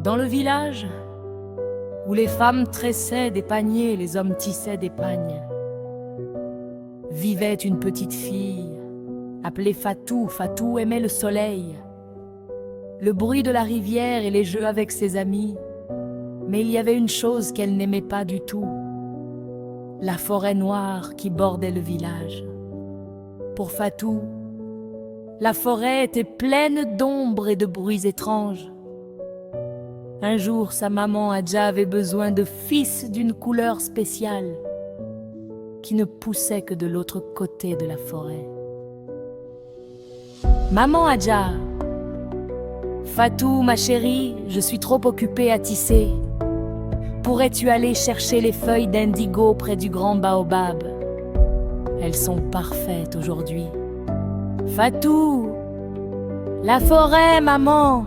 Dans le village, où les femmes tressaient des paniers et les hommes tissaient des pagnes, vivait une petite fille appelée Fatou. Fatou aimait le soleil, le bruit de la rivière et les jeux avec ses amis. Mais il y avait une chose qu'elle n'aimait pas du tout, la forêt noire qui bordait le village. Pour Fatou, la forêt était pleine d'ombres et de bruits étranges. Un jour, sa maman Adja avait besoin de fils d'une couleur spéciale qui ne poussait que de l'autre côté de la forêt. Maman Adja, Fatou, ma chérie, je suis trop occupée à tisser. Pourrais-tu aller chercher les feuilles d'indigo près du grand baobab? Elles sont parfaites aujourd'hui. Fatou, la forêt, maman.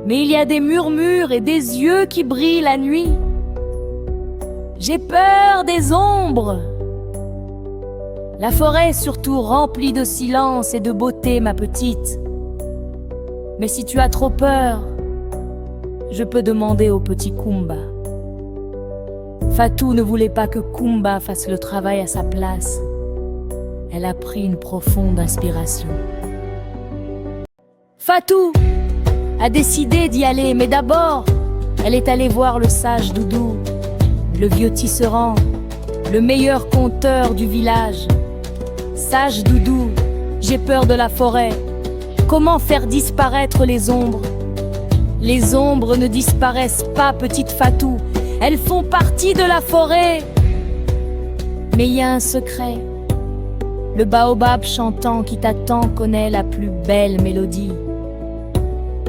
Mais il y a des murmures et des yeux qui brillent la nuit. J'ai peur des ombres. La forêt est surtout remplie de silence et de beauté, ma petite. Mais si tu as trop peur, je peux demander au petit Kumba. Fatou ne voulait pas que Kumba fasse le travail à sa place. Elle a pris une profonde inspiration. Fatou a décidé d'y aller, mais d'abord, elle est allée voir le sage Doudou, le vieux tisserand, le meilleur conteur du village. Sage Doudou, j'ai peur de la forêt. Comment faire disparaître les ombres? Les ombres ne disparaissent pas, petite Fatou. Elles font partie de la forêt. Mais il y a un secret. Le baobab chantant qui t'attend connaît la plus belle mélodie.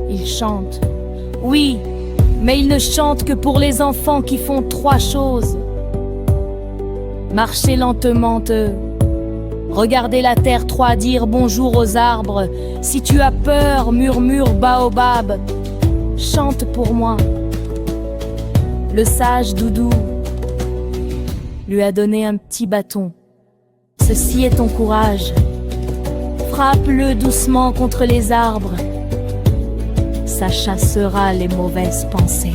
Il chante. Oui, mais il ne chante que pour les enfants qui font 3 choses. Marcher lentement, regarder la terre, 3, dire bonjour aux arbres. Si tu as peur, murmure baobab, chante pour moi. Le sage Doudou lui a donné un petit bâton. Ceci est ton courage. Frappe-le doucement contre les arbres. Ça chassera les mauvaises pensées.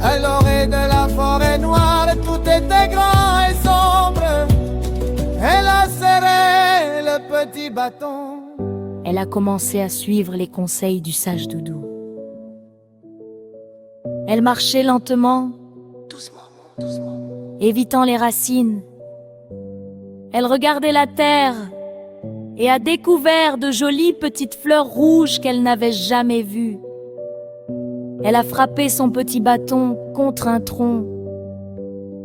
À l'orée de la forêt noire, tout était grand et sombre. Elle a serré le petit bâton. Elle a commencé à suivre les conseils du sage Doudou. Elle marchait lentement, doucement, évitant les racines. Elle regardait la terre et a découvert de jolies petites fleurs rouges qu'elle n'avait jamais vues. Elle a frappé son petit bâton contre un tronc.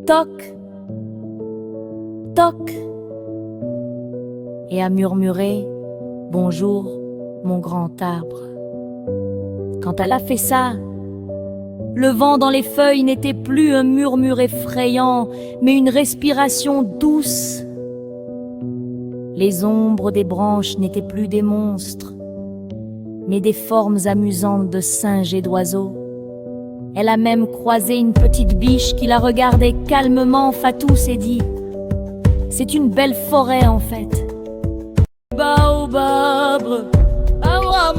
Toc, toc, et a murmuré « Bonjour, mon grand arbre ». Quand elle a fait ça, le vent dans les feuilles n'était plus un murmure effrayant, mais une respiration douce. Les ombres des branches n'étaient plus des monstres, mais des formes amusantes de singes et d'oiseaux. Elle a même croisé une petite biche qui la regardait calmement. Fatou s'est dit « C'est une belle forêt en fait ». Baobab, On va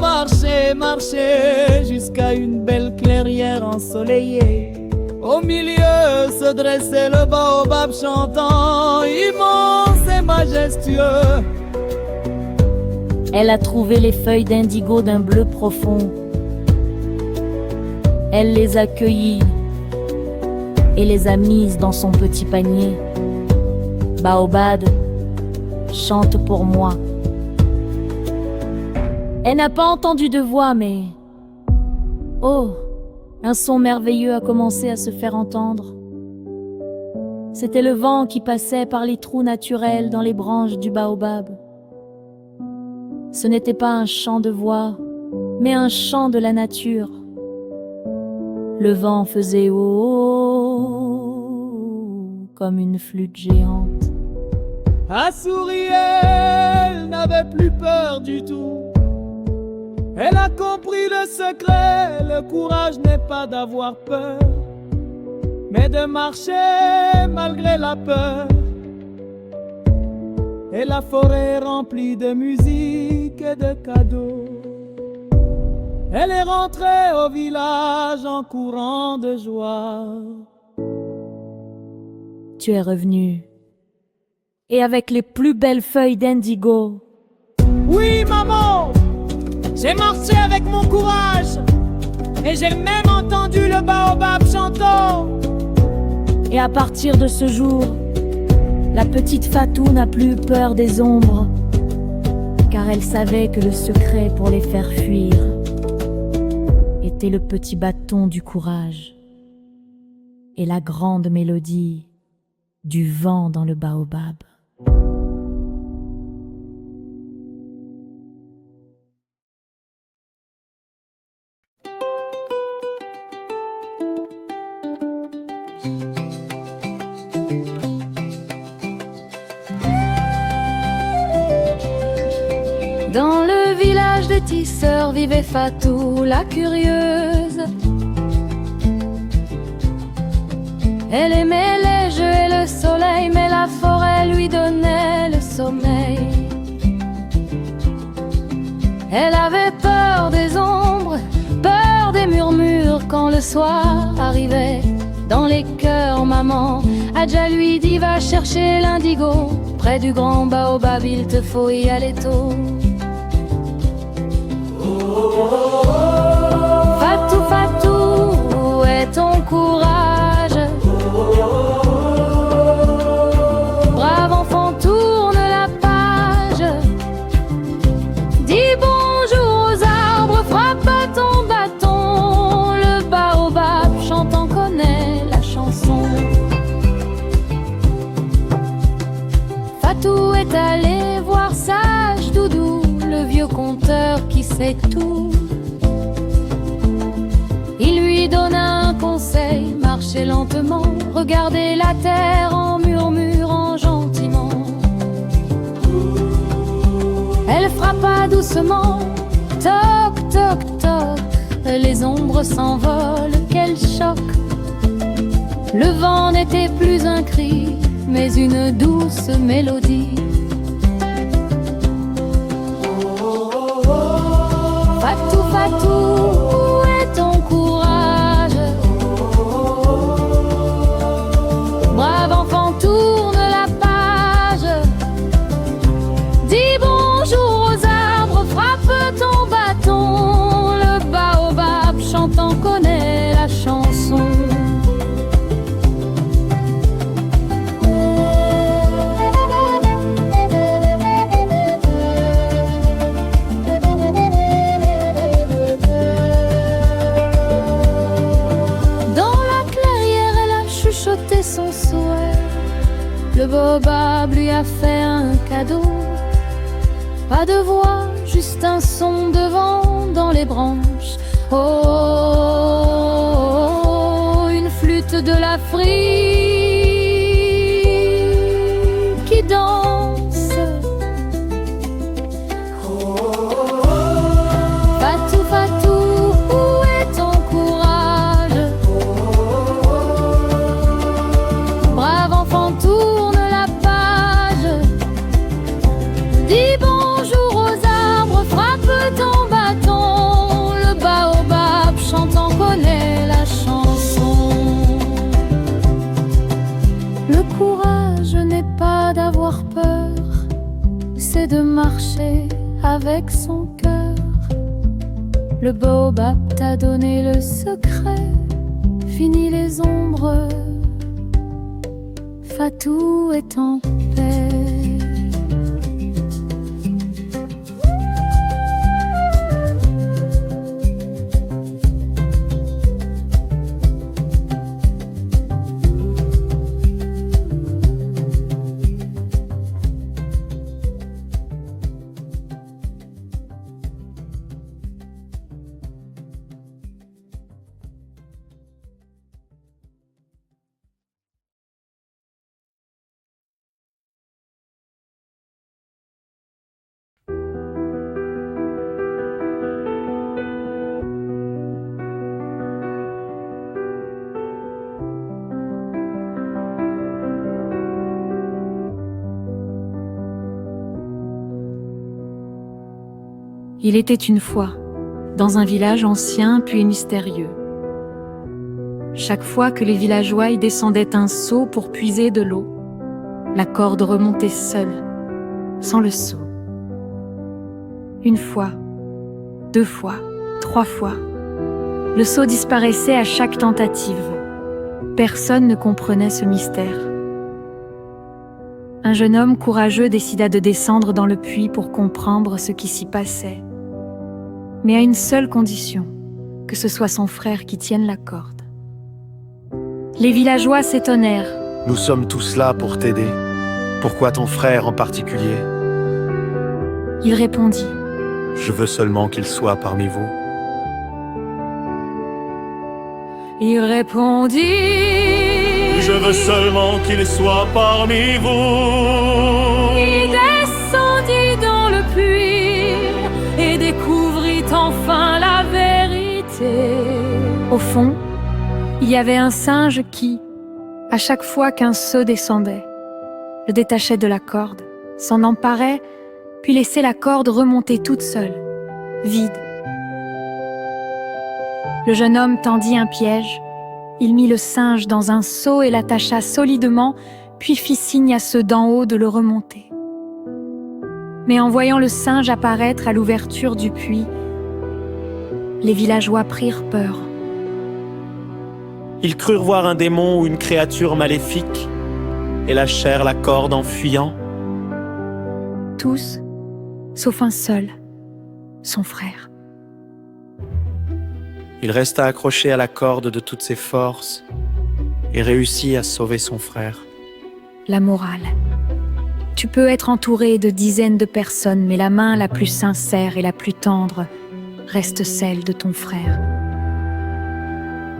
marcher jusqu'à une belle clairière ensoleillée. Au milieu se dressait le baobab chantant, immense et majestueux. Elle a trouvé les feuilles d'indigo d'un bleu profond. Elle les a cueillies et les a mises dans son petit panier. Baobab, chante pour moi. Elle n'a pas entendu de voix, mais... Oh, un son merveilleux a commencé à se faire entendre. C'était le vent qui passait par les trous naturels dans les branches du baobab. Ce n'était pas un chant de voix, mais un chant de la nature. Le vent faisait oh comme une flûte géante. À sourire, elle n'avait plus peur du tout. Elle a compris le secret, le courage n'est pas d'avoir peur, mais de marcher malgré la peur. Et la forêt remplie de musique et de cadeaux. Elle est rentrée au village en courant de joie. Tu es revenu, et avec les plus belles feuilles d'indigo. Oui, maman, j'ai marché avec mon courage, et j'ai même entendu le baobab chantant. Et à partir de ce jour, la petite Fatou n'a plus peur des ombres, car elle savait que le secret pour les faire fuir était le petit bâton du courage et la grande mélodie du vent dans le baobab. Dans le village des tisseurs vivait Fatou la curieuse. Elle aimait les jeux et le soleil, mais la forêt lui donnait le sommeil. Elle avait peur des ombres, peur des murmures quand le soir arrivait. Dans les cœurs, maman Adja lui dit va chercher l'indigo. Près du grand baobab, il te faut y aller tôt. Fatou, Fatou, où est ton courage? Brave enfant, tourne la page. Dis bonjour aux arbres, frappe ton bâton. Le baobab chantant connaît la chanson. Fatou est allé voir sage Doudou, le vieux conteur qui sait tout. Il lui donna un conseil, marchez lentement, regardez la terre en murmurant gentiment. Elle frappa doucement, toc, toc, toc, les ombres s'envolent, quel choc. Le vent n'était plus un cri, mais une douce mélodie. Fatou, Fatou, où est ton courage? Brave enfant, tourne la page. Dis bonjour aux arbres, frappe ton bâton. Le baobab chantant connaît la chanson. Son souhait, le baobab lui a fait un cadeau. Pas de voix, juste un son de vent dans les branches. Oh, oh, oh, une flûte de l'Afrique qui danse. Oh, oh, oh, Fatou, Fatou, où est ton courage? Brave enfant, tourne la page. Dis bonjour aux arbres, frappe ton bâton. Le baobab chantant connaît la chanson. Le courage n'est pas d'avoir peur, c'est de marcher avec son cœur. Le baobab t'a donné le secret, fini les ombres. Fatou est en paix. Il était une fois, dans un village ancien puis mystérieux. Chaque fois que les villageois y descendaient un seau pour puiser de l'eau, la corde remontait seule, sans le seau. Une fois, 2 fois, 3 fois, le seau disparaissait à chaque tentative. Personne ne comprenait ce mystère. Un jeune homme courageux décida de descendre dans le puits pour comprendre ce qui s'y passait, mais à une seule condition, que ce soit son frère qui tienne la corde. Les villageois s'étonnèrent. Nous sommes tous là pour t'aider. Pourquoi ton frère en particulier? Il répondit: Je veux seulement qu'il soit parmi vous. Il répondit: Je veux seulement qu'il soit parmi vous. Il descendit dans le puits et découvrit enfin la vérité. Au fond, il y avait un singe qui, à chaque fois qu'un seau descendait, le détachait de la corde, s'en emparait, puis laissait la corde remonter toute seule, vide. Le jeune homme tendit un piège. Il mit le singe dans un seau et l'attacha solidement, puis fit signe à ceux d'en haut de le remonter. Mais en voyant le singe apparaître à l'ouverture du puits, les villageois prirent peur. Ils crurent voir un démon ou une créature maléfique et lâchèrent la corde en fuyant. Tous, sauf un seul, son frère. Il resta accroché à la corde de toutes ses forces et réussit à sauver son frère. La morale. Tu peux être entouré de dizaines de personnes, mais la main la plus sincère et la plus tendre reste celle de ton frère.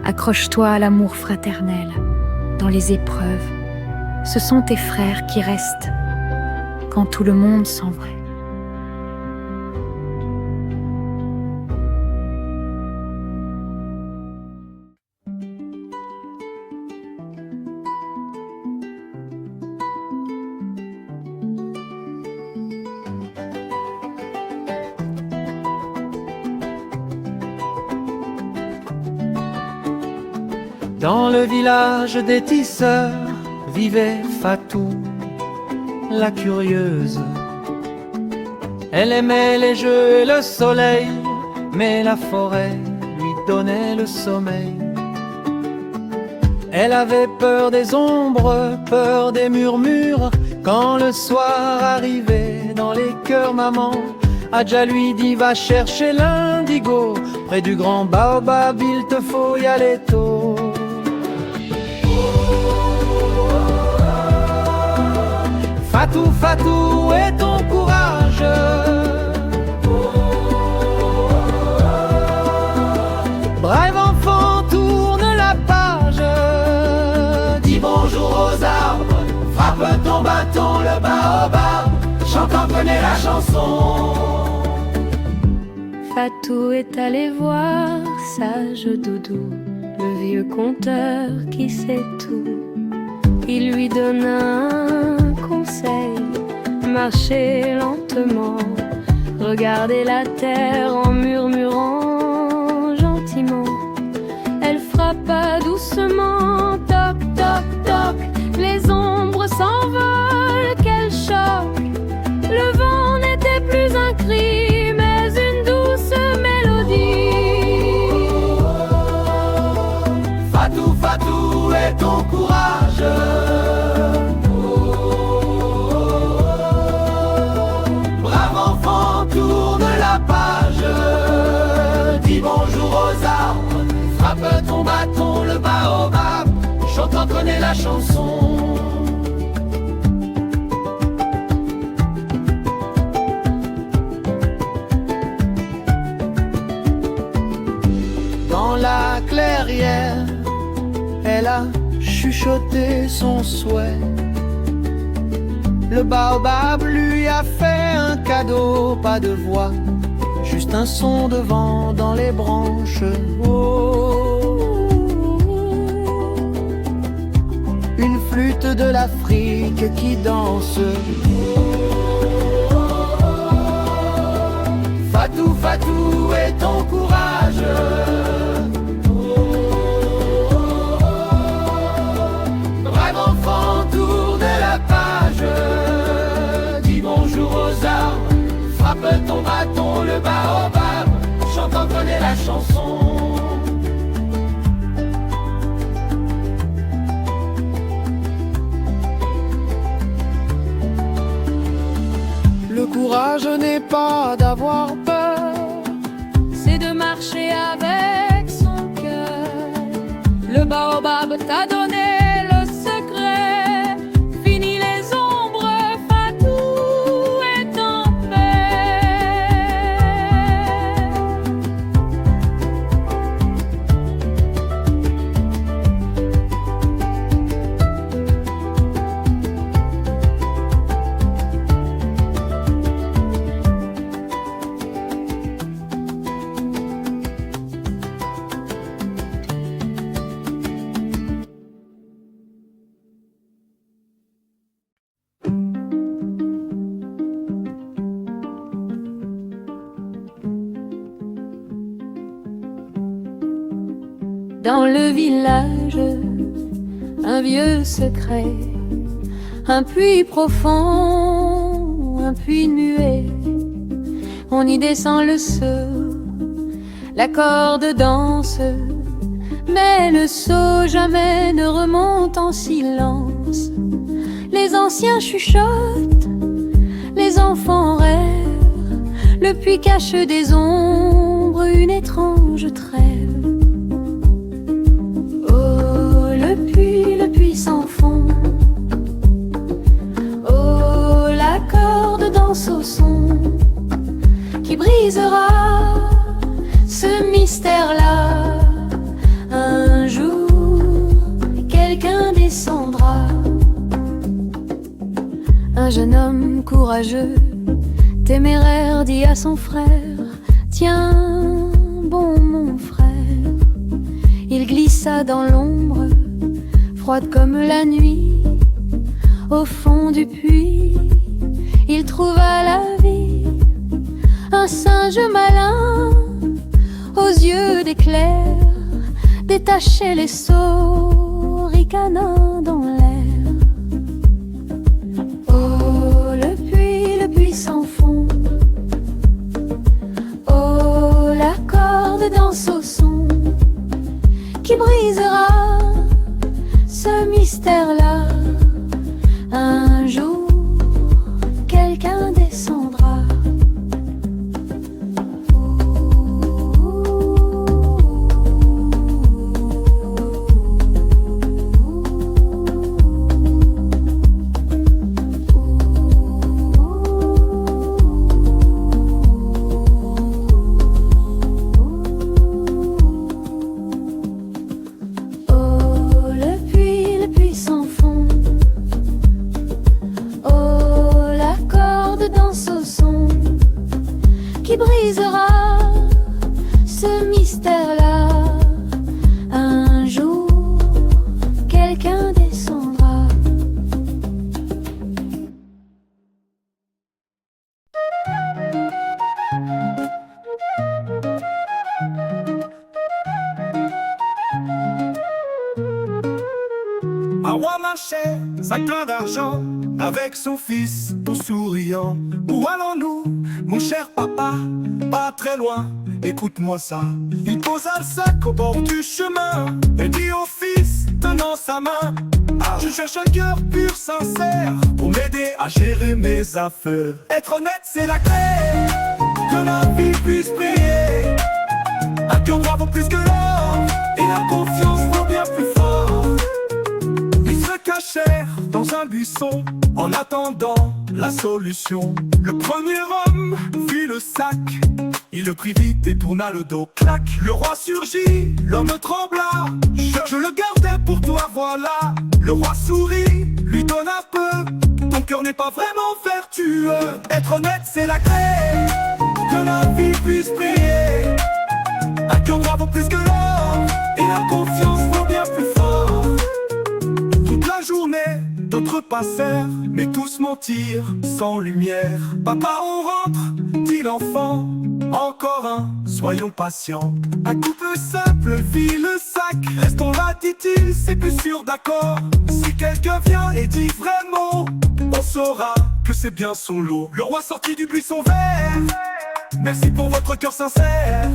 Accroche-toi à l'amour fraternel dans les épreuves. Ce sont tes frères qui restent quand tout le monde s'en va. Dans le village des tisseurs vivait Fatou, la curieuse. Elle aimait les jeux et le soleil, mais la forêt lui donnait le sommeil. Elle avait peur des ombres, peur des murmures. Quand le soir arrivait dans les cœurs maman, Adja lui dit va chercher l'indigo. Près du grand baobab il te faut y aller tôt. Fatou, Fatou, et ton courage. Brave enfant, tourne la page. Dis bonjour aux arbres, frappe ton bâton, le baobab, chantant connaît la chanson. Fatou est allé voir sage Doudou, le vieux conteur qui sait tout. Il lui donna un conseil: marchez lentement, regardez la terre en murmurant gentiment. Elle frappa doucement, toc toc toc, les ombres s'envolent, quel choc! Le vent n'était plus un cri, mais une douce mélodie. Fatou, Fatou, et ton courage. Brave enfant, tourne la page. Dis bonjour aux arbres, frappe ton bâton, le baobab, chantant connaît la chanson. Dans la clairière, elle a chuchoté son souhait. Le baobab lui a fait un cadeau, pas de voix, juste un son de vent dans les branches. Oh, une flûte de l'Afrique qui danse. Fatou, Fatou et ton courage. Brave enfant, tourne la page. Dis bonjour aux arbres, frappe ton bâton, le baobab, chante, connaît la chanson. Le courage n'est pas d'avoir peur, C'est de marcher avec son cœur. Le baobab t'a donné le secret. Fini les ombres, Fatou est en paix. Dans le village, un vieux secret, un puits profond, un puits muet. On y descend le seau, la corde danse, mais le seau jamais ne remonte en silence. Les anciens chuchotent, les enfants rêvent, le puits cache des ombres, une étrange trêve. Le puits sans fond. Oh, la corde danse au son qui brisera ce mystère-là. Un jour, quelqu'un descendra. Un jeune homme courageux, téméraire, dit à son frère: tiens, bon mon frère. Il glissa dans l'ombre, froide comme la nuit. Au fond du puits, il trouva la vie. Un singe malin, aux yeux d'éclair, détachait les seaux, ricanant dans l'air. Oh, le puits sans fond. Oh, la corde danse au son qui brisera ce mystère-là. Un jour, quelqu'un descendra. Qui brisera ce mystère-là. Un jour, quelqu'un descendra. Awa marchait, sac plein d'argent, avec son fils tout souriant. Où allons-nous, mon cher papa? Pas très loin, écoute-moi ça. Il posa le sac au bord du chemin et dit au fils, tenant sa main: ah, je cherche un cœur pur, sincère, pour m'aider à gérer mes affaires. Être honnête, c'est la clé, que la vie puisse briller. Un cœur droit vaut plus que l'or, et la confiance vaut bien plus fort. Ils se cachèrent dans un buisson, en attendant la solution. Le premier homme vit le sac, il le prit vite et tourna le dos. Clac, le roi surgit, l'homme trembla. Je le gardais pour toi, voilà. Le roi sourit, lui donne un peu. Ton cœur n'est pas vraiment vertueux. Être honnête, c'est la clé, que la vie puisse briller. Un cœur droit vaut plus que l'or, et la confiance vaut bien plus fort. Toute la journée, d'autres passèrent, mais tous mentirent sans lumière. Papa, on rentre, dit l'enfant. Encore un, soyons patients. Un couple simple vit le sac. Restons là, dit-il, c'est plus sûr, d'accord. Si quelqu'un vient et dit vraiment, on saura que c'est bien son lot. Le roi sortit du buisson vert. Merci pour votre cœur sincère.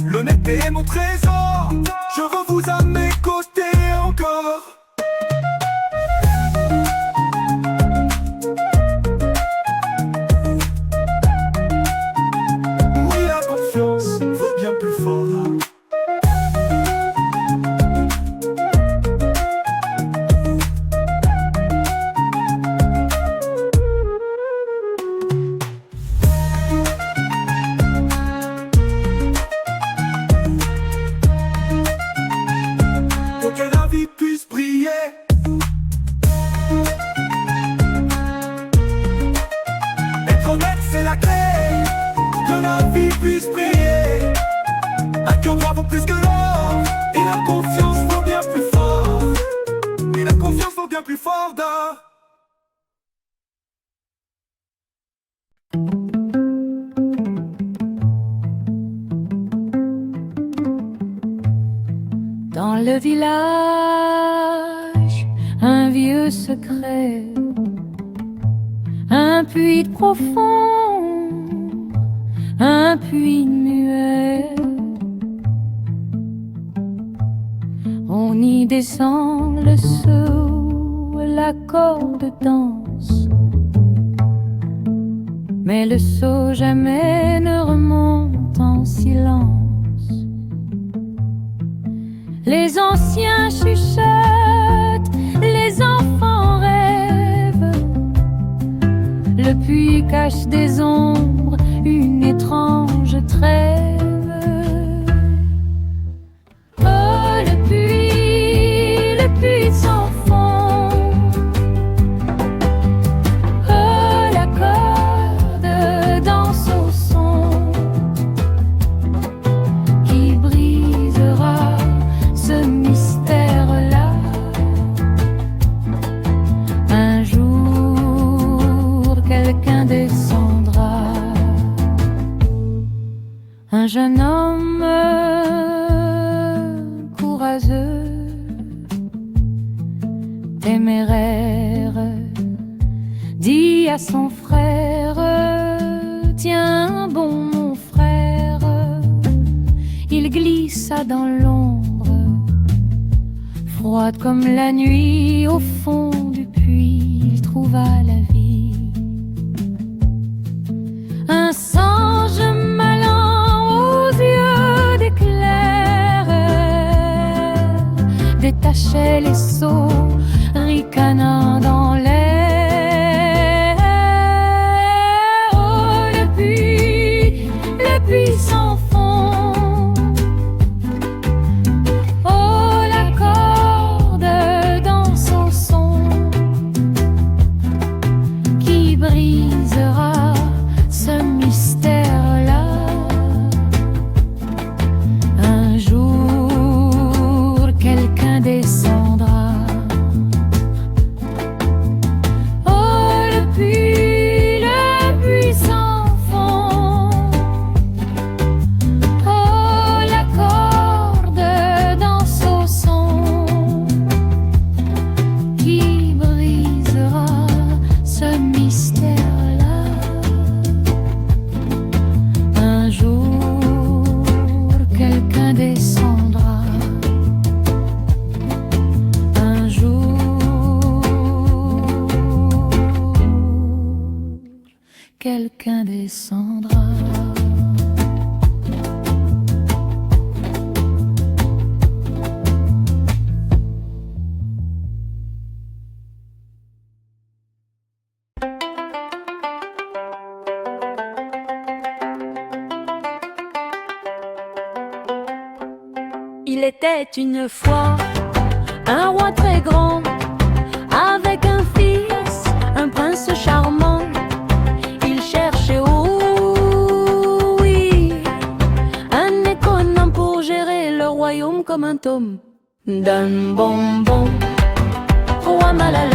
L'honnêteté est mon trésor. Je veux vous à mes côtés encore. Oui, la confiance vaut bien plus fort. Pour que la vie puisse briller. Être honnête, c'est la clé. Que la vie puisse briller. Un cœur droit vaut plus que l'or. Et la confiance vaut bien plus fort. Et la confiance vaut bien plus fort d'un. Dans le village, un vieux secret, un puits profond, un puits muet. On y descend le seau, la corde danse, mais le seau jamais ne remonte en silence. Les anciens chuchotent, les enfants rêvent. Le puits cache des ombres, une étrange trêve. Oh, le puits sans fond. Oh, la corde danse au son qui brisera ce mystère-là. Un jour, quelqu'un descendra. Un jeune homme courageux, téméraire, dit à son frère: tiens bon mon frère. Il glissa dans l'ombre, froide comme la nuit. Au fond du puits, il trouva la vie. Un singe malin aux yeux d'éclair détachait les seaux, ricanant dans l'air. Oh, le puits sans fond. Oh, la corde danse au son qui brisera ce mystère-là. Un jour, quelqu'un descendra. Oh, le puits sans fond. Oh, la corde danse au son qui brisera ce mystère-là. Un jour, quelqu'un descendra. Un jour, quelqu'un descendra. Il était une fois un roi très grand, avec un fils, un prince charmant. Il cherchait, oh oui, un économe pour gérer le royaume comme un tome. D'un bonbon, roi malin,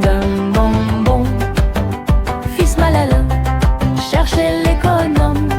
d'un bonbon, fils malin, cherchait l'économe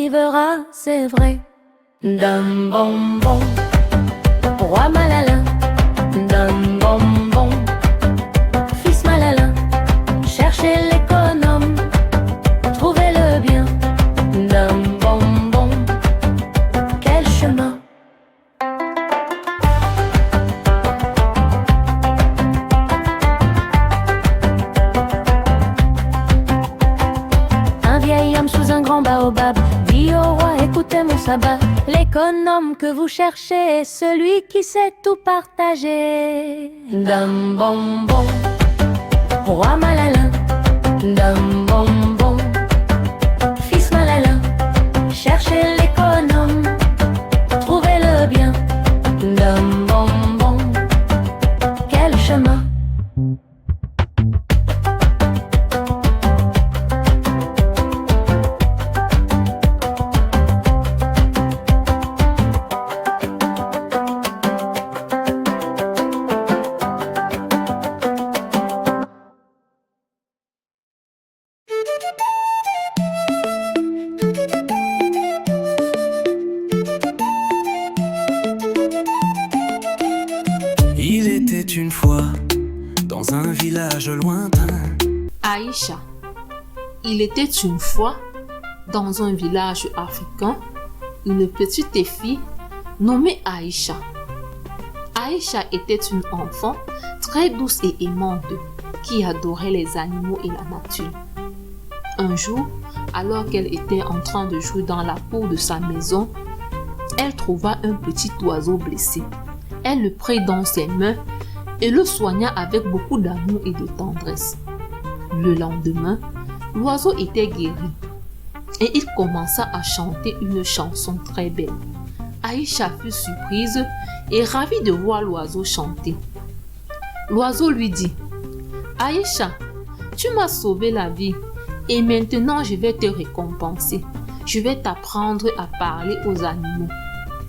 arrivera, c'est vrai. D'un bonbon, roi Malala. D'un bonbon, fils Malala. Cherchez l'économe, trouvez-le bien. D'un bonbon, quel chemin. Un vieil homme sous un grand baobab dit au roi, écoutez mon sabbat. L'économe que vous cherchez est celui qui sait tout partager. D'un bonbon, roi Malala. D'un bonbon, fils Malala. Cherchez l'économe, trouvez-le bien. D'un bonbon, quel chemin. Il était une fois dans un village lointain. Aïcha. Il était une fois, dans un village africain, une petite fille nommée Aïcha. Aïcha était une enfant très douce et aimante qui adorait les animaux et la nature. Un jour, alors qu'elle était en train de jouer dans la cour de sa maison, elle trouva un petit oiseau blessé. Elle le prit dans ses mains et le soigna avec beaucoup d'amour et de tendresse. Le lendemain, l'oiseau était guéri et il commença à chanter une chanson très belle. Aïcha fut surprise et ravie de voir l'oiseau chanter. L'oiseau lui dit: Aïcha, tu m'as sauvé la vie et maintenant je vais te récompenser. Je vais t'apprendre à parler aux animaux.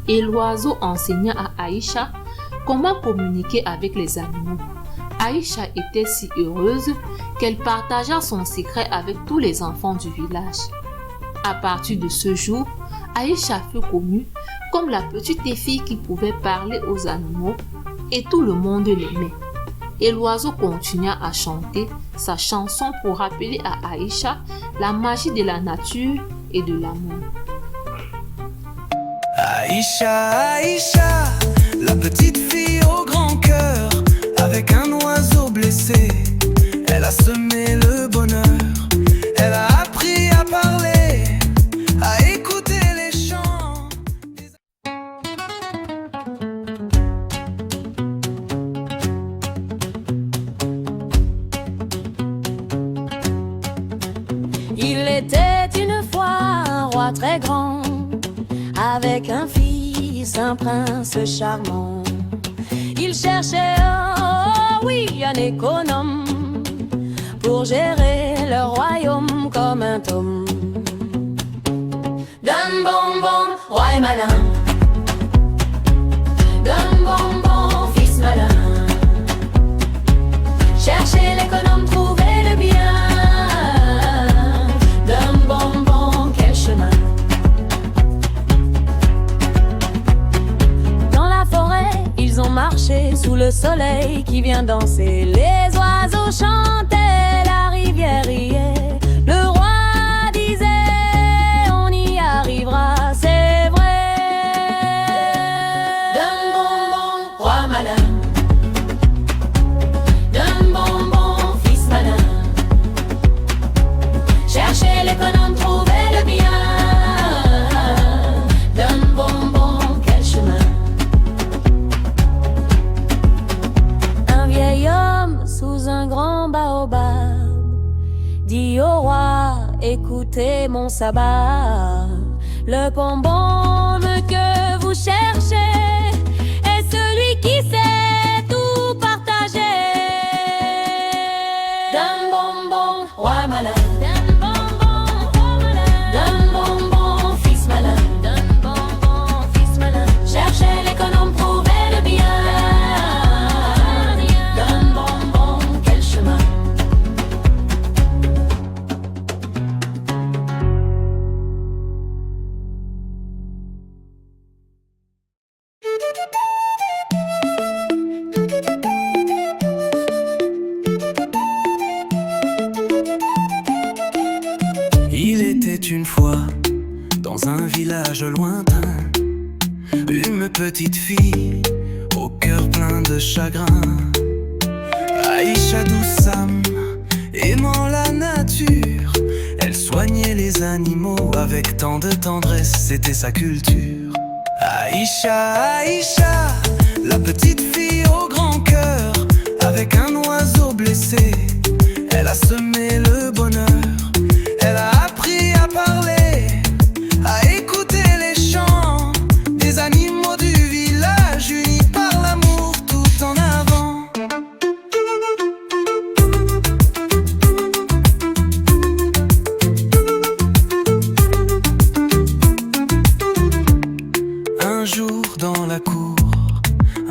Et l'oiseau enseigna à Aïcha comment communiquer avec les animaux. Aïcha était si heureuse qu'elle partagea son secret avec tous les enfants du village. À partir de ce jour, Aïcha fut connue comme la petite fille qui pouvait parler aux animaux et tout le monde l'aimait. Et l'oiseau continua à chanter sa chanson pour rappeler à Aïcha la magie de la nature et de l'amour. Aïcha, Aïcha, la petite fille au grand cœur, avec un oiseau blessé, elle a semé le bonheur. Elle a appris à parler, à écouter les chants. Il était une fois un roi très grand, avec un fils, un prince charmant. Il cherchait, oh oui, un économe pour gérer le royaume comme un tome. D'un bonbon, roi et malin. D'un bonbon, fils malin. Cherchez l'économe, trouvez le bien. D'un bonbon, quel chemin. Dans la forêt, ils ont marché sous le soleil qui vient danser. Les oiseaux chantaient, la rivière riait. Le roi disait, on y arrivera, c'est vrai. D'un bonbon, roi malin. D'un bonbon, fils malin. Cherchez l'économe, trouvez le bien. D'un bonbon, quel chemin. Un vieil homme sous un grand baobab dit au roi, écoutez mon sabbat. Le bonbon que vous cherchez est celui qui sait tout partager. D'un bonbon, roi malin. D'un bonbon, roi malin. D'un bonbon, fils malin. D'un bonbon, fils malin. Cherchez l'économe, trouvez le bien. D'un bonbon, quel chemin. Il était une fois, dans un village lointain, une petite fille au cœur plein de chagrin. Aïcha douce âme, aimant la nature, elle soignait les animaux avec tant de tendresse, c'était sa culture. Aïcha, Aïcha, la petite fille au grand cœur, avec un oiseau blessé, elle a semé le bonheur. Elle a appris à parler, à écouter les chants des animaux du village, unis par l'amour tout en avant. Un jour dans la cour,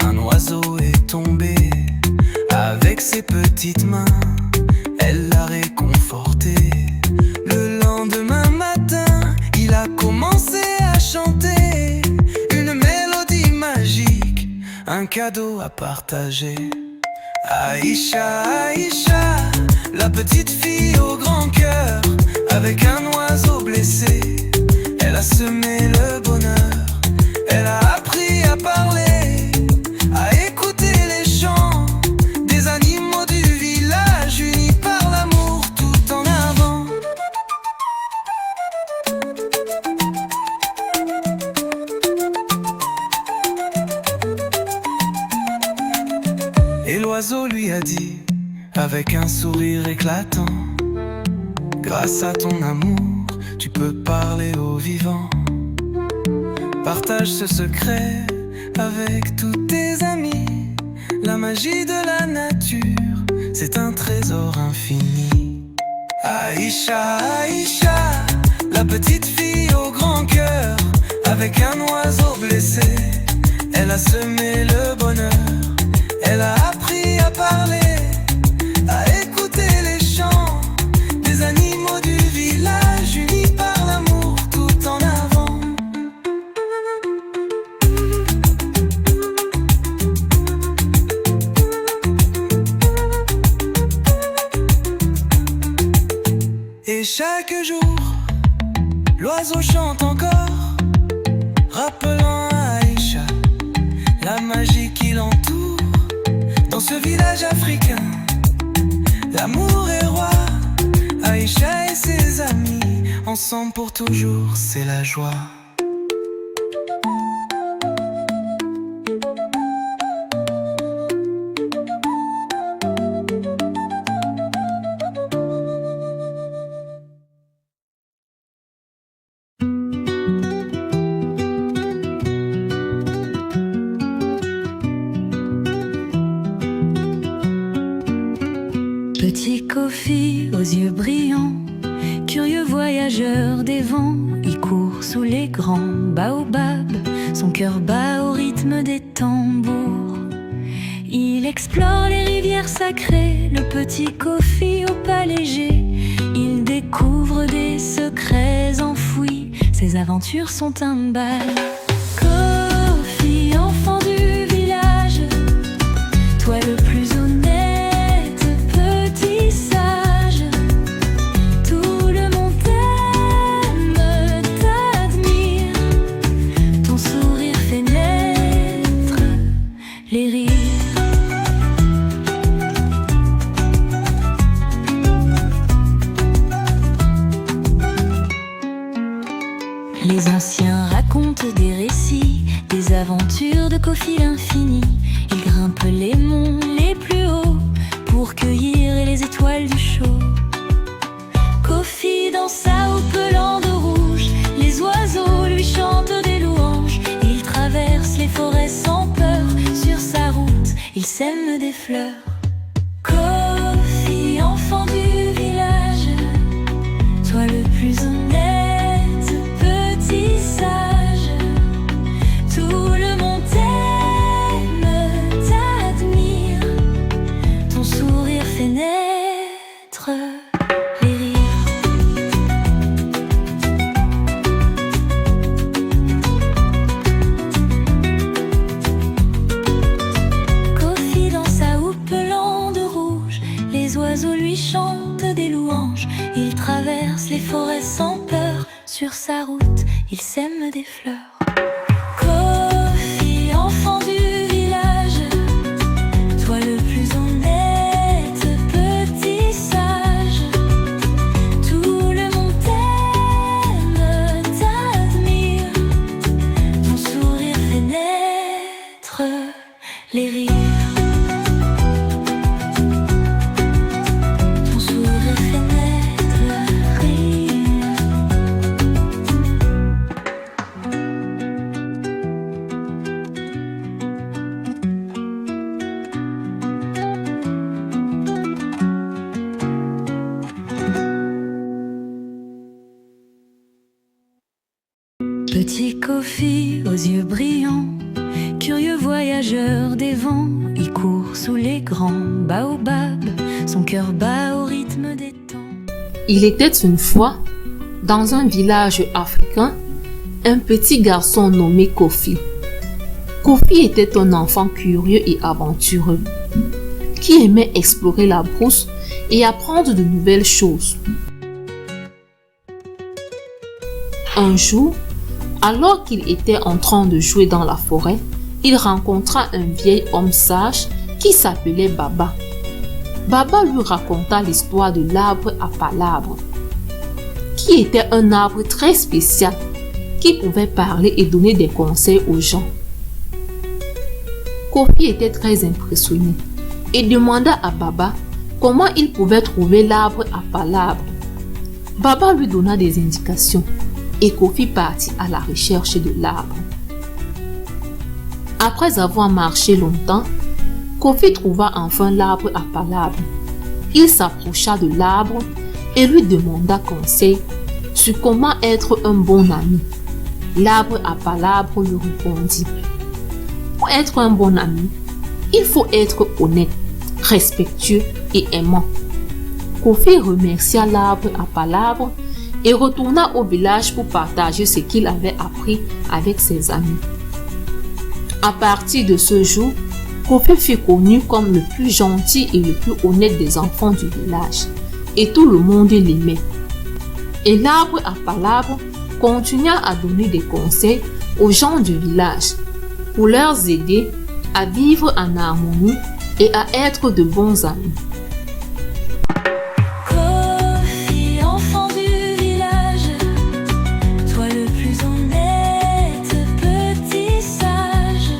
un oiseau est tombé. Avec ses petites mains, elle l'a réconforté. Le lendemain matin, il a commencé à chanter une mélodie magique, un cadeau à partager. Aïcha, Aïcha, la petite fille au grand cœur, avec un oiseau blessé, elle a semé le bonheur. Elle a appris à parler, à écouter les chants des animaux du village, unis par l'amour tout en avant. Et l'oiseau lui a dit, avec un sourire éclatant, grâce à ton amour, tu peux parler aux vivants. Partage ce secret avec tous tes amis. La magie de la nature, c'est un trésor infini. Aïcha, Aïcha, la petite fille au grand cœur, avec un oiseau blessé, elle a semé le bonheur. Elle a appris à parler, à écouter les chants des animaux du village, unis par l'amour tout en avant. Et chaque jour, l'oiseau chante encore, rappelant à Aïcha la magie qui l'entoure. Dans ce village africain, l'amour est roi. Aïcha et ses amis, ensemble pour toujours, c'est la joie. Petit Kofi aux yeux brillants, curieux voyageur des vents, il court sous les grands baobabs, son cœur bat au rythme des tambours. Il explore les rivières sacrées, le petit Kofi au pas léger. Il découvre des secrets enfouis, ses aventures sont un bal. Kofi, enfant du village, toi le plus honnête, petit sage, tout le monde t'aime, t'admire, ton sourire fait naître les rires. Les anciens racontent des récits, des aventures de Kofi l'infini. Il grimpe les monts les plus hauts pour cueillir les étoiles du show. Kofi dans sa houppelande rouge, les oiseaux lui chantent des louanges. Il traverse les forêts sans peur, sur sa route il sème des fleurs. Kofi, enfant du village, toi le plus honnête, petit sage, tout le monde t'aime, t'admire, ton sourire fait naître les rires. rythme des fleurs. Kofi, enfant du village, toi le plus honnête, petit sage, tout le monde t'aime, t'admire, ton sourire fait naître les rires. Ton sourire fait naître le rire. Petit Kofi aux yeux brillants, curieux voyageur des vents, il court sous les grands baobabs, son cœur bat au rythme des temps. Il était une fois, dans un village africain, un petit garçon nommé Kofi. Kofi était un enfant curieux et aventureux, qui aimait explorer la brousse et apprendre de nouvelles choses. Un jour, alors qu'il était en train de jouer dans la forêt, il rencontra un vieil homme sage qui s'appelait Baba. Baba lui raconta l'histoire de l'arbre à palabres, qui était un arbre très spécial qui pouvait parler et donner des conseils aux gens. Kofi était très impressionné et demanda à Baba comment il pouvait trouver l'arbre à palabres. Baba lui donna des indications et Kofi partit à la recherche de l'arbre. Après avoir marché longtemps, Kofi trouva enfin l'arbre à palabres. Il s'approcha de l'arbre et lui demanda conseil sur comment être un bon ami. L'arbre à palabres lui répondit: pour être un bon ami, il faut être honnête, respectueux et aimant. Kofi remercia l'arbre à palabres et retourna au village pour partager ce qu'il avait appris avec ses amis. À partir de ce jour, Kofi fut connu comme le plus gentil et le plus honnête des enfants du village, et tout le monde l'aimait. Et l'arbre à palabres continua à donner des conseils aux gens du village pour leur aider à vivre en harmonie et à être de bons amis. Kofi, enfant du village, toi le plus honnête, petit sage,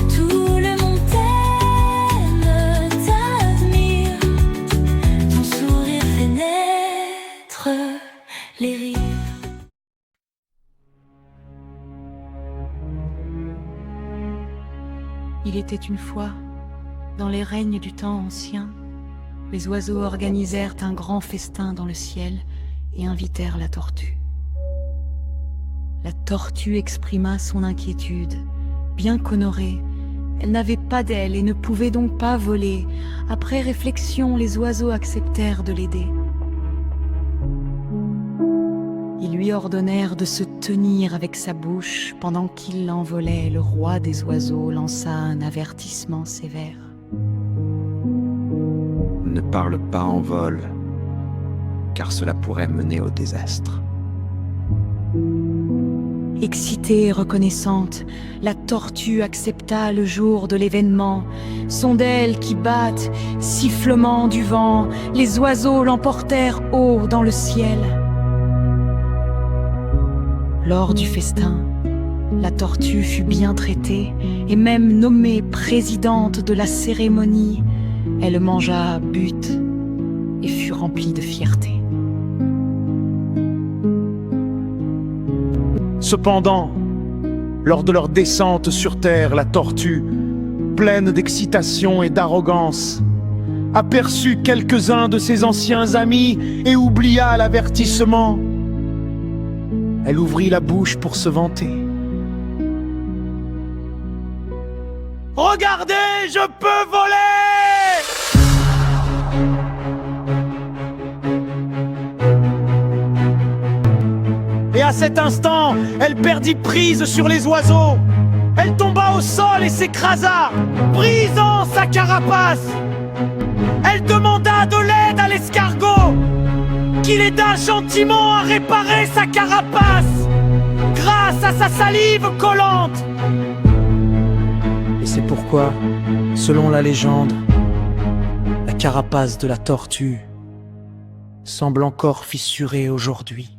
tout le monde t'aime, t'admire, ton sourire fait naître les rires. Il était une fois, dans les règnes du temps ancien, les oiseaux organisèrent un grand festin dans le ciel et invitèrent la tortue. La tortue exprima son inquiétude. Bien qu'honorée, elle n'avait pas d'aile et ne pouvait donc pas voler. Après réflexion, les oiseaux acceptèrent de l'aider. Ils lui ordonnèrent de se tenir avec sa bouche pendant qu'il l'envolait. Le roi des oiseaux lança un avertissement sévère. Ne parle pas en vol, car cela pourrait mener au désastre. Excitée et reconnaissante, la tortue accepta le jour de l'événement. Son d'ailes qui battent, sifflement du vent, les oiseaux l'emportèrent haut dans le ciel. Lors du festin, la tortue fut bien traitée et même nommée présidente de la cérémonie. Elle mangea, but et fut remplie de fierté. Cependant, lors de leur descente sur terre, la tortue, pleine d'excitation et d'arrogance, aperçut quelques-uns de ses anciens amis et oublia l'avertissement. Elle ouvrit la bouche pour se vanter. Regardez, je peux voler! Et à cet instant, elle perdit prise sur les oiseaux. Elle tomba au sol et s'écrasa, brisant sa carapace. Elle demanda de l'aide à l'escargot, qui l'aida gentiment à réparer sa carapace. Grâce grâce à sa salive collante. Et c'est pourquoi, selon la légende, la carapace de la tortue semble encore fissurée aujourd'hui.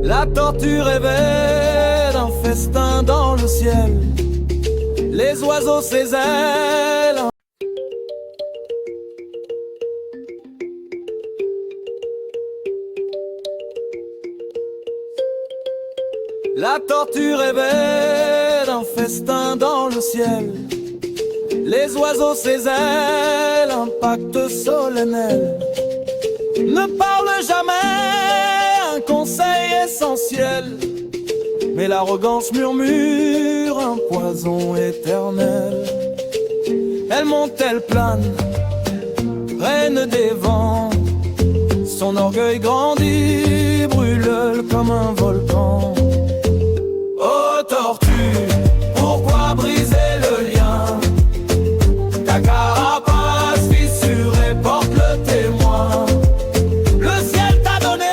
La tortue rêvait d'un festin dans le ciel. Les oiseaux ses ailes. La tortue rêvait d'un festin dans le ciel. Les oiseaux ses ailes, un pacte solennel. Ne parle jamais, un conseil essentiel. Mais l'arrogance murmure un poison éternel. Elle monte, elle plane, reine des vents. Son orgueil grandit, brûle comme un volcan. Oh tortue, pourquoi briser le lien? Ta carapace fissurée porte le témoin. Le ciel t'a donné,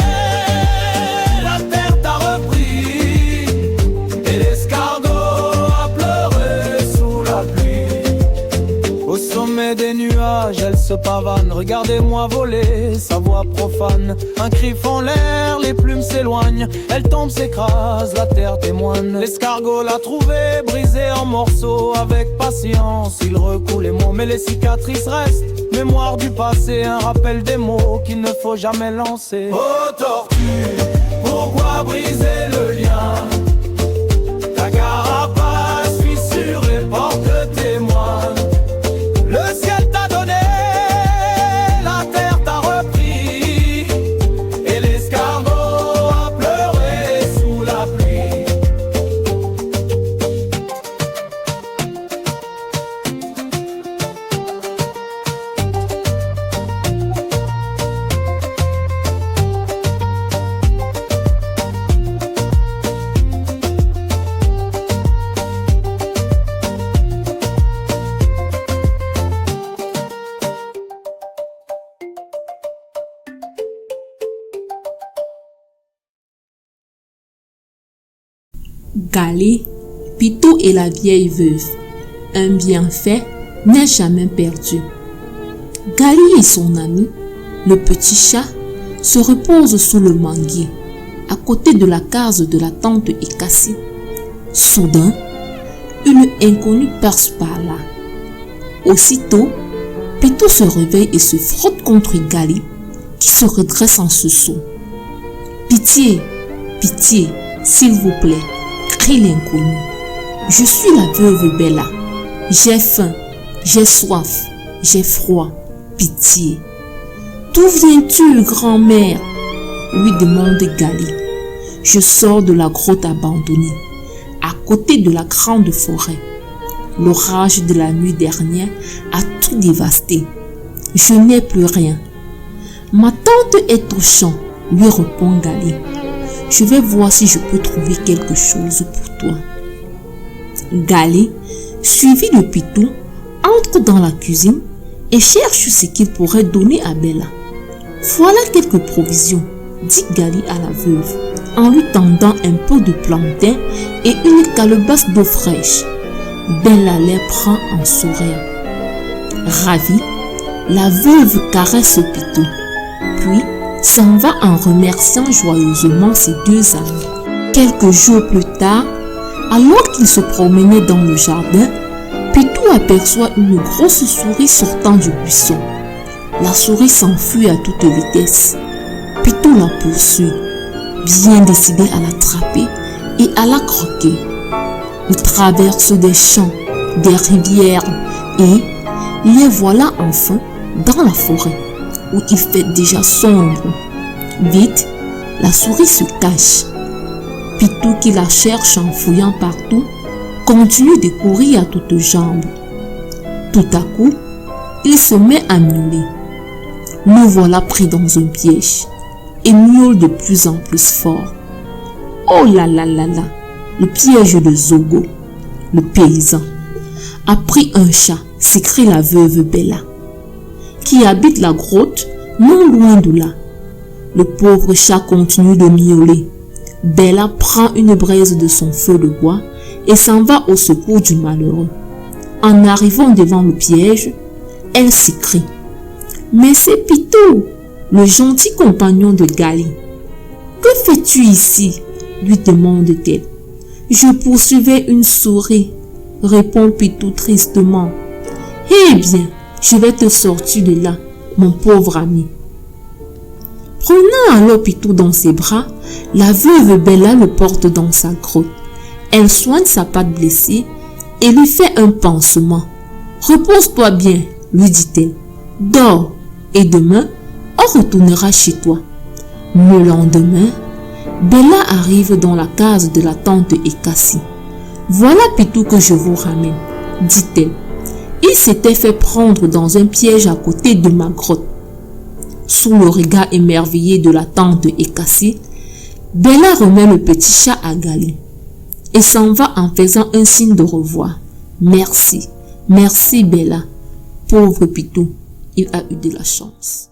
la terre t'a repris, et l'escargot a pleuré sous la pluie. Au sommet des nuages, elle se pavane. Regardez-moi voler, sa voix profane. Un cri fend l'air, les plumes s'éloignent. Elle tombe, s'écrase, la terre témoigne. L'escargot l'a trouvé, brisé en morceaux. Avec patience, il recoule les mots. Mais les cicatrices restent, mémoire du passé. Un rappel des mots qu'il ne faut jamais lancer. Oh tortue, pourquoi briser le lien? Ta carapace fissurée porte le témoin. Le ciel t'a donné, la terre t'a repris, et l'escargot a pleuré sous la pluie. Gali, Pitou et la vieille veuve. Un bienfait n'est jamais perdu. Gali et son ami, le petit chat, se reposent sous le manguier, à côté de la case de la tante Ekassi. Soudain, une inconnue passe par là. Aussitôt, Pitou se réveille et se frotte contre Gali, qui se redresse en sursaut. « Pitié, pitié, s'il vous plaît !» crie l'inconnu. « Je suis la veuve Bella. J'ai faim, j'ai soif, j'ai froid. Pitié. »« D'où viens-tu, grand-mère ?» lui demande Gali. « Je sors de la grotte abandonnée, à côté de la grande forêt. L'orage de la nuit dernière a tout dévasté. Je n'ai plus rien. »« Ma tante est au champ, » lui répond Gali. « Je vais voir si je peux trouver quelque chose pour toi. » Gali, suivi de Pitou, entre dans la cuisine et cherche ce qu'il pourrait donner à Bella. « Voilà quelques provisions, » dit Gali à la veuve, en lui tendant un pot de plantain et une calebasse d'eau fraîche. Bella les prend en souriant. Ravie, la veuve caresse Pitou, puis s'en va en remerciant joyeusement ses deux amis. Quelques jours plus tard, alors qu'il se promenait dans le jardin, Pitou aperçoit une grosse souris sortant du buisson. La souris s'enfuit à toute vitesse. Pitou la poursuit, bien décidé à l'attraper et à la croquer. Il traverse des champs, des rivières et les voilà enfin dans la forêt où il fait déjà sombre. Vite, la souris se cache. Pitou, qui la cherche en fouillant partout, continue de courir à toutes jambes. Tout à coup, il se met à miauler. Le voilà pris dans un piège et miaule de plus en plus fort. Oh là là là là, le piège de Zogo, le paysan, a pris un chat, s'écrie la veuve Bella, qui habite la grotte non loin de là. Le pauvre chat continue de miauler. Bella prend une braise de son feu de bois et s'en va au secours du malheureux. En arrivant devant le piège, elle s'écrie: « Mais c'est Pitou, le gentil compagnon de Gali. Que fais-tu ici ?» lui demande-t-elle. « Je poursuivais une souris, » répond Pitou tristement. « Eh bien, je vais te sortir de là, mon pauvre ami. » Prenant alors Pitou dans ses bras, la veuve Bella le porte dans sa grotte. Elle soigne sa patte blessée et lui fait un pansement. « Repose-toi bien, » lui dit-elle. « Dors, et demain, on retournera chez toi. » Le lendemain, Bella arrive dans la case de la tante Ekassi. « Voilà Pitou que je vous ramène, » dit-elle. Il s'était fait prendre dans un piège à côté de ma grotte. Sous le regard émerveillé de la tante Ekassi, Bella remet le petit chat à Gali et s'en va en faisant un signe de revoir. « Merci, merci Bella. Pauvre Pitou, il a eu de la chance. »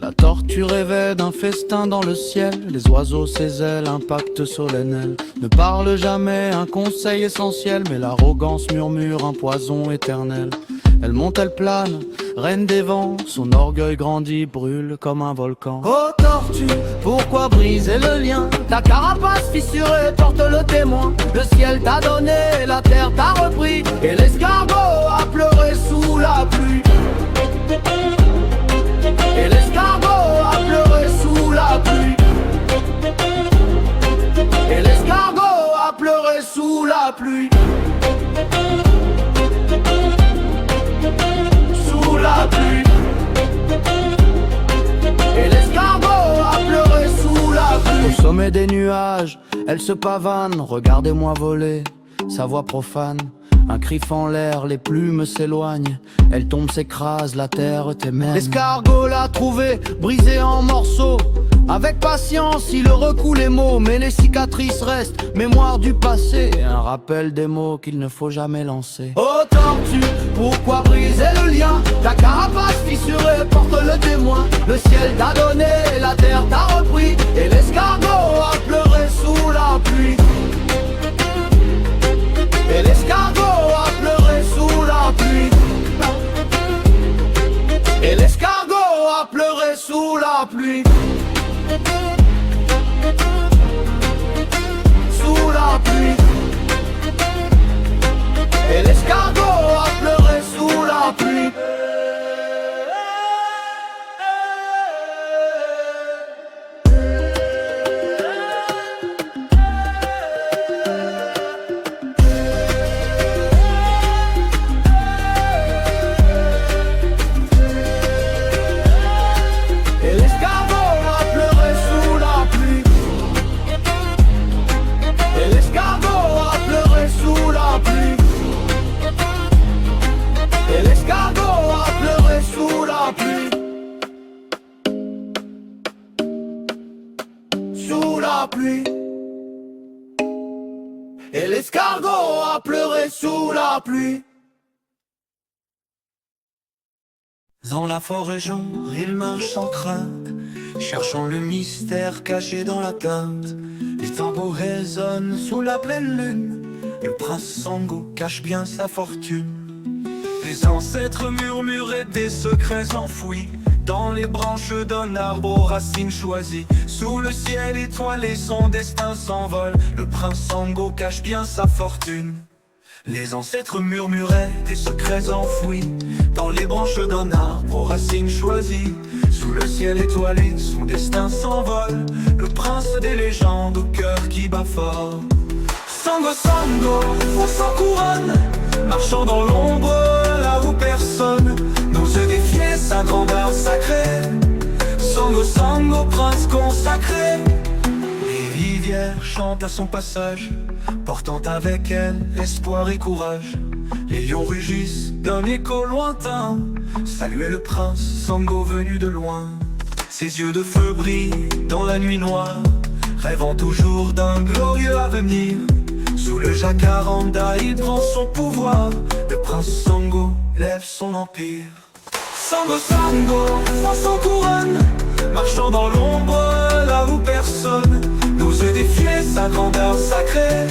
La tortue rêvait d'un festin dans le ciel. Les oiseaux, ses ailes, impactent solennel. Ne parle jamais, un conseil essentiel, mais l'arrogance murmure un poison éternel. Elle monte, elle plane, reine des vents. Son orgueil grandit, brûle comme un volcan. Oh tortue, pourquoi briser le lien? Ta carapace fissurée porte le témoin. Le ciel t'a donné, la terre t'a repris, et l'escargot a pleuré sous la pluie. Et l'escargot a pleuré sous la pluie. Et l'escargot a pleuré sous la pluie. Sous la pluie. Et l'escargot a pleuré sous la pluie. Au sommet des nuages, elle se pavane. Regardez-moi voler, sa voix profane. Un cri fend l'air, les plumes s'éloignent. Elle tombe, s'écrase, la terre t'émène. L'escargot l'a trouvé, brisé en morceaux. Avec patience, il recoue les mots, mais les cicatrices restent, mémoire du passé. Un rappel des mots qu'il ne faut jamais lancer. Oh tortue, pourquoi briser le lien? Ta carapace fissurée porte le témoin. Le ciel t'a donné, la terre t'a repris, et l'escargot a pleuré sous la pluie. Et l'escargot a pleuré sous la pluie. Et l'escargot a pleuré sous la pluie. Sous la pluie. Et l'escargot a pleuré sous la pluie. Et l'escargot a pleuré sous la pluie. Dans la forêt jaune, il marche sans crainte, cherchant le mystère caché dans la teinte. Les tambours résonnent sous la pleine lune. Le prince Sango cache bien sa fortune. Les ancêtres murmuraient des secrets enfouis dans les branches d'un arbre aux racines choisies. Sous le ciel étoilé, son destin s'envole. Le prince Sango cache bien sa fortune. Les ancêtres murmuraient des secrets enfouis dans les branches d'un arbre aux racines choisies. Sous le ciel étoilé, son destin s'envole. Le prince des légendes au cœur qui bat fort. Sango, Sango, on s'en couronne, marchant dans l'ombre là où personne n'ose défier sa grandeur sacrée. Sango, Sango, prince consacré. Les rivières chantent à son passage, portant avec elle espoir et courage. Les lions rugissent d'un écho lointain, saluer le prince Sango venu de loin. Ses yeux de feu brillent dans la nuit noire, rêvant toujours d'un glorieux avenir. Sous le jacaranda, il prend son pouvoir. Le prince Sango lève son empire. Sango, Sango, sans couronne, marchant dans l'ombre là où personne n'ose défier sa grandeur sacrée.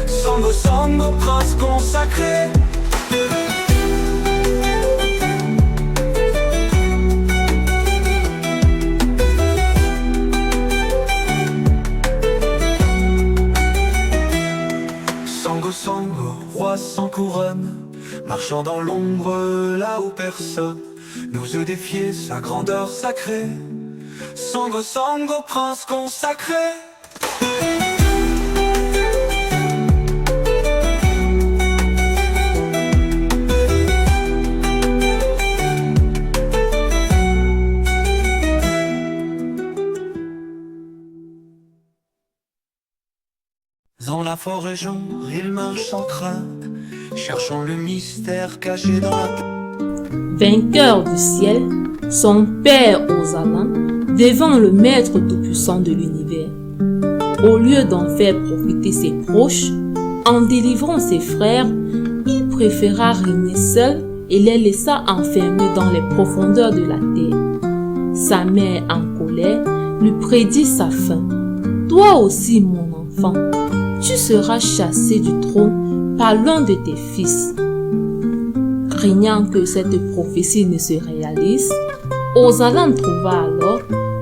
Sango, Sango, prince consacré. Sango, Sango, roi sans couronne, marchant dans l'ombre là où personne n'ose défier sa grandeur sacrée. Sango, Sango, prince consacré. Dans la forêt jaune, il marche sans crainte, cherchant le mystère caché dans la terre. Vainqueur du ciel, son père Ozalan devint le maître tout-puissant de l'univers. Au lieu d'en faire profiter ses proches, en délivrant ses frères, il préféra régner seul et les laissa enfermés dans les profondeurs de la terre. Sa mère, en colère, lui prédit sa fin. « Toi aussi, mon enfant, tu seras chassé du trône par l'un de tes fils. » Craignant que cette prophétie ne se réalise, Ozalan trouva alors,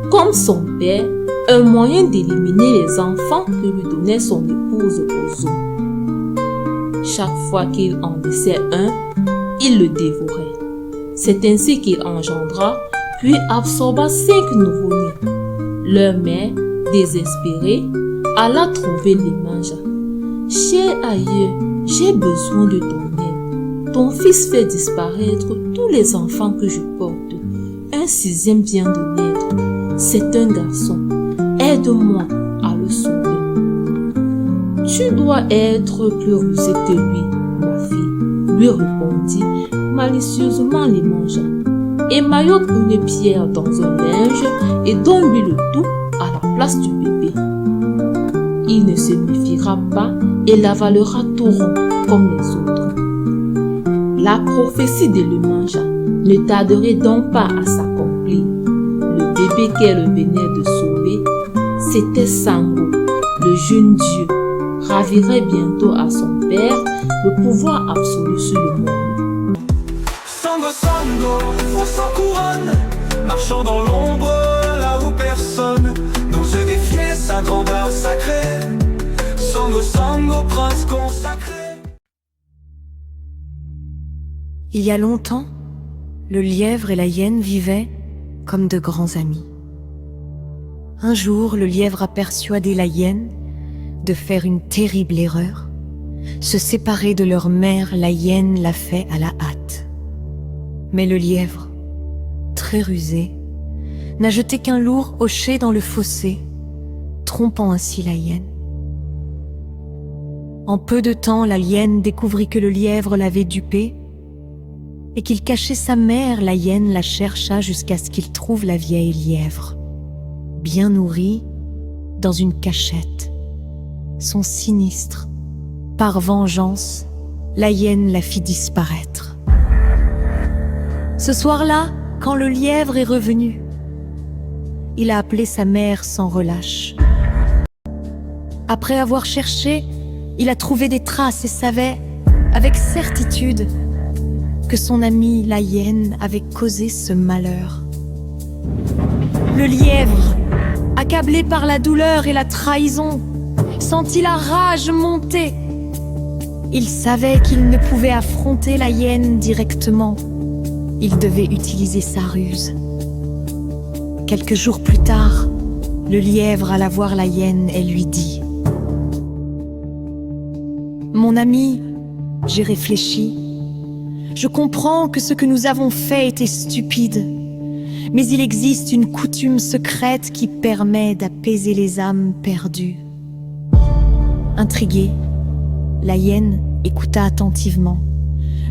comme son père, un moyen d'éliminer les enfants que lui donnait son épouse Ozo. Chaque fois qu'il en laissait un, il le dévorait. C'est ainsi qu'il engendra, puis absorba 5 nouveau-nés. Leur mère, désespérée, alla trouver les Manja. « Cher aïeux, j'ai besoin de ton aide. Ton fils fait disparaître tous les enfants que je porte. Un 6e vient de naître. C'est un garçon. Aide-moi à le sauver. » « Tu dois être plus rusée que lui, ma fille, lui répondit malicieusement les Manja. Émaillote une pierre dans un linge et donne-lui le tout à la place du bébé. Il ne se méfiera pas et l'avalera tout rond comme les autres. La prophétie de Lemanja ne tarderait donc pas à s'accomplir. Le bébé qu'elle venait de sauver, c'était Sango, le jeune dieu, ravirait bientôt à son père le pouvoir absolu sur le monde. Sango, Sango, sans couronne, marchant dans l'ombre là où personne n'ose défier sa grandeur sacrée. Sango, Sango, prince consacré. Il y a longtemps, le lièvre et la hyène vivaient comme de grands amis. Un jour, le lièvre a persuadé la hyène de faire une terrible erreur. Se séparer de leur mère, la hyène l'a fait à la hâte. Mais le lièvre, très rusé, n'a jeté qu'un lourd hochet dans le fossé, trompant ainsi la hyène. En peu de temps, la hyène découvrit que le lièvre l'avait dupé et qu'il cachait sa mère. La hyène la chercha jusqu'à ce qu'il trouve la vieille lièvre, bien nourrie, dans une cachette. Son sinistre, par vengeance, la hyène la fit disparaître. Ce soir-là, quand le lièvre est revenu, il a appelé sa mère sans relâche. Après avoir cherché, il a trouvé des traces et savait, avec certitude, que son amie la hyène avait causé ce malheur. Le lièvre, accablé par la douleur et la trahison, sentit la rage monter. Il savait qu'il ne pouvait affronter la hyène directement. Il devait utiliser sa ruse. Quelques jours plus tard, le lièvre alla voir la hyène et lui dit : « Mon ami, j'ai réfléchi. Je comprends que ce que nous avons fait était stupide. Mais il existe une coutume secrète qui permet d'apaiser les âmes perdues. » Intriguée, la hyène écouta attentivement.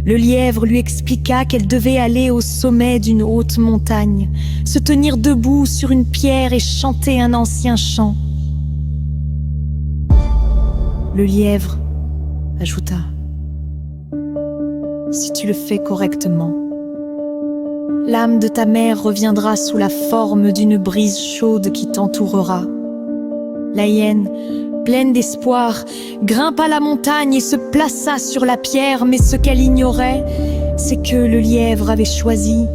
Le lièvre lui expliqua qu'elle devait aller au sommet d'une haute montagne, se tenir debout sur une pierre et chanter un ancien chant. Le lièvre ajouta. Si tu le fais correctement, l'âme de ta mère reviendra sous la forme d'une brise chaude qui t'entourera. La hyène, pleine d'espoir, grimpa la montagne et se plaça sur la pierre, mais ce qu'elle ignorait, c'est que le lièvre avait choisi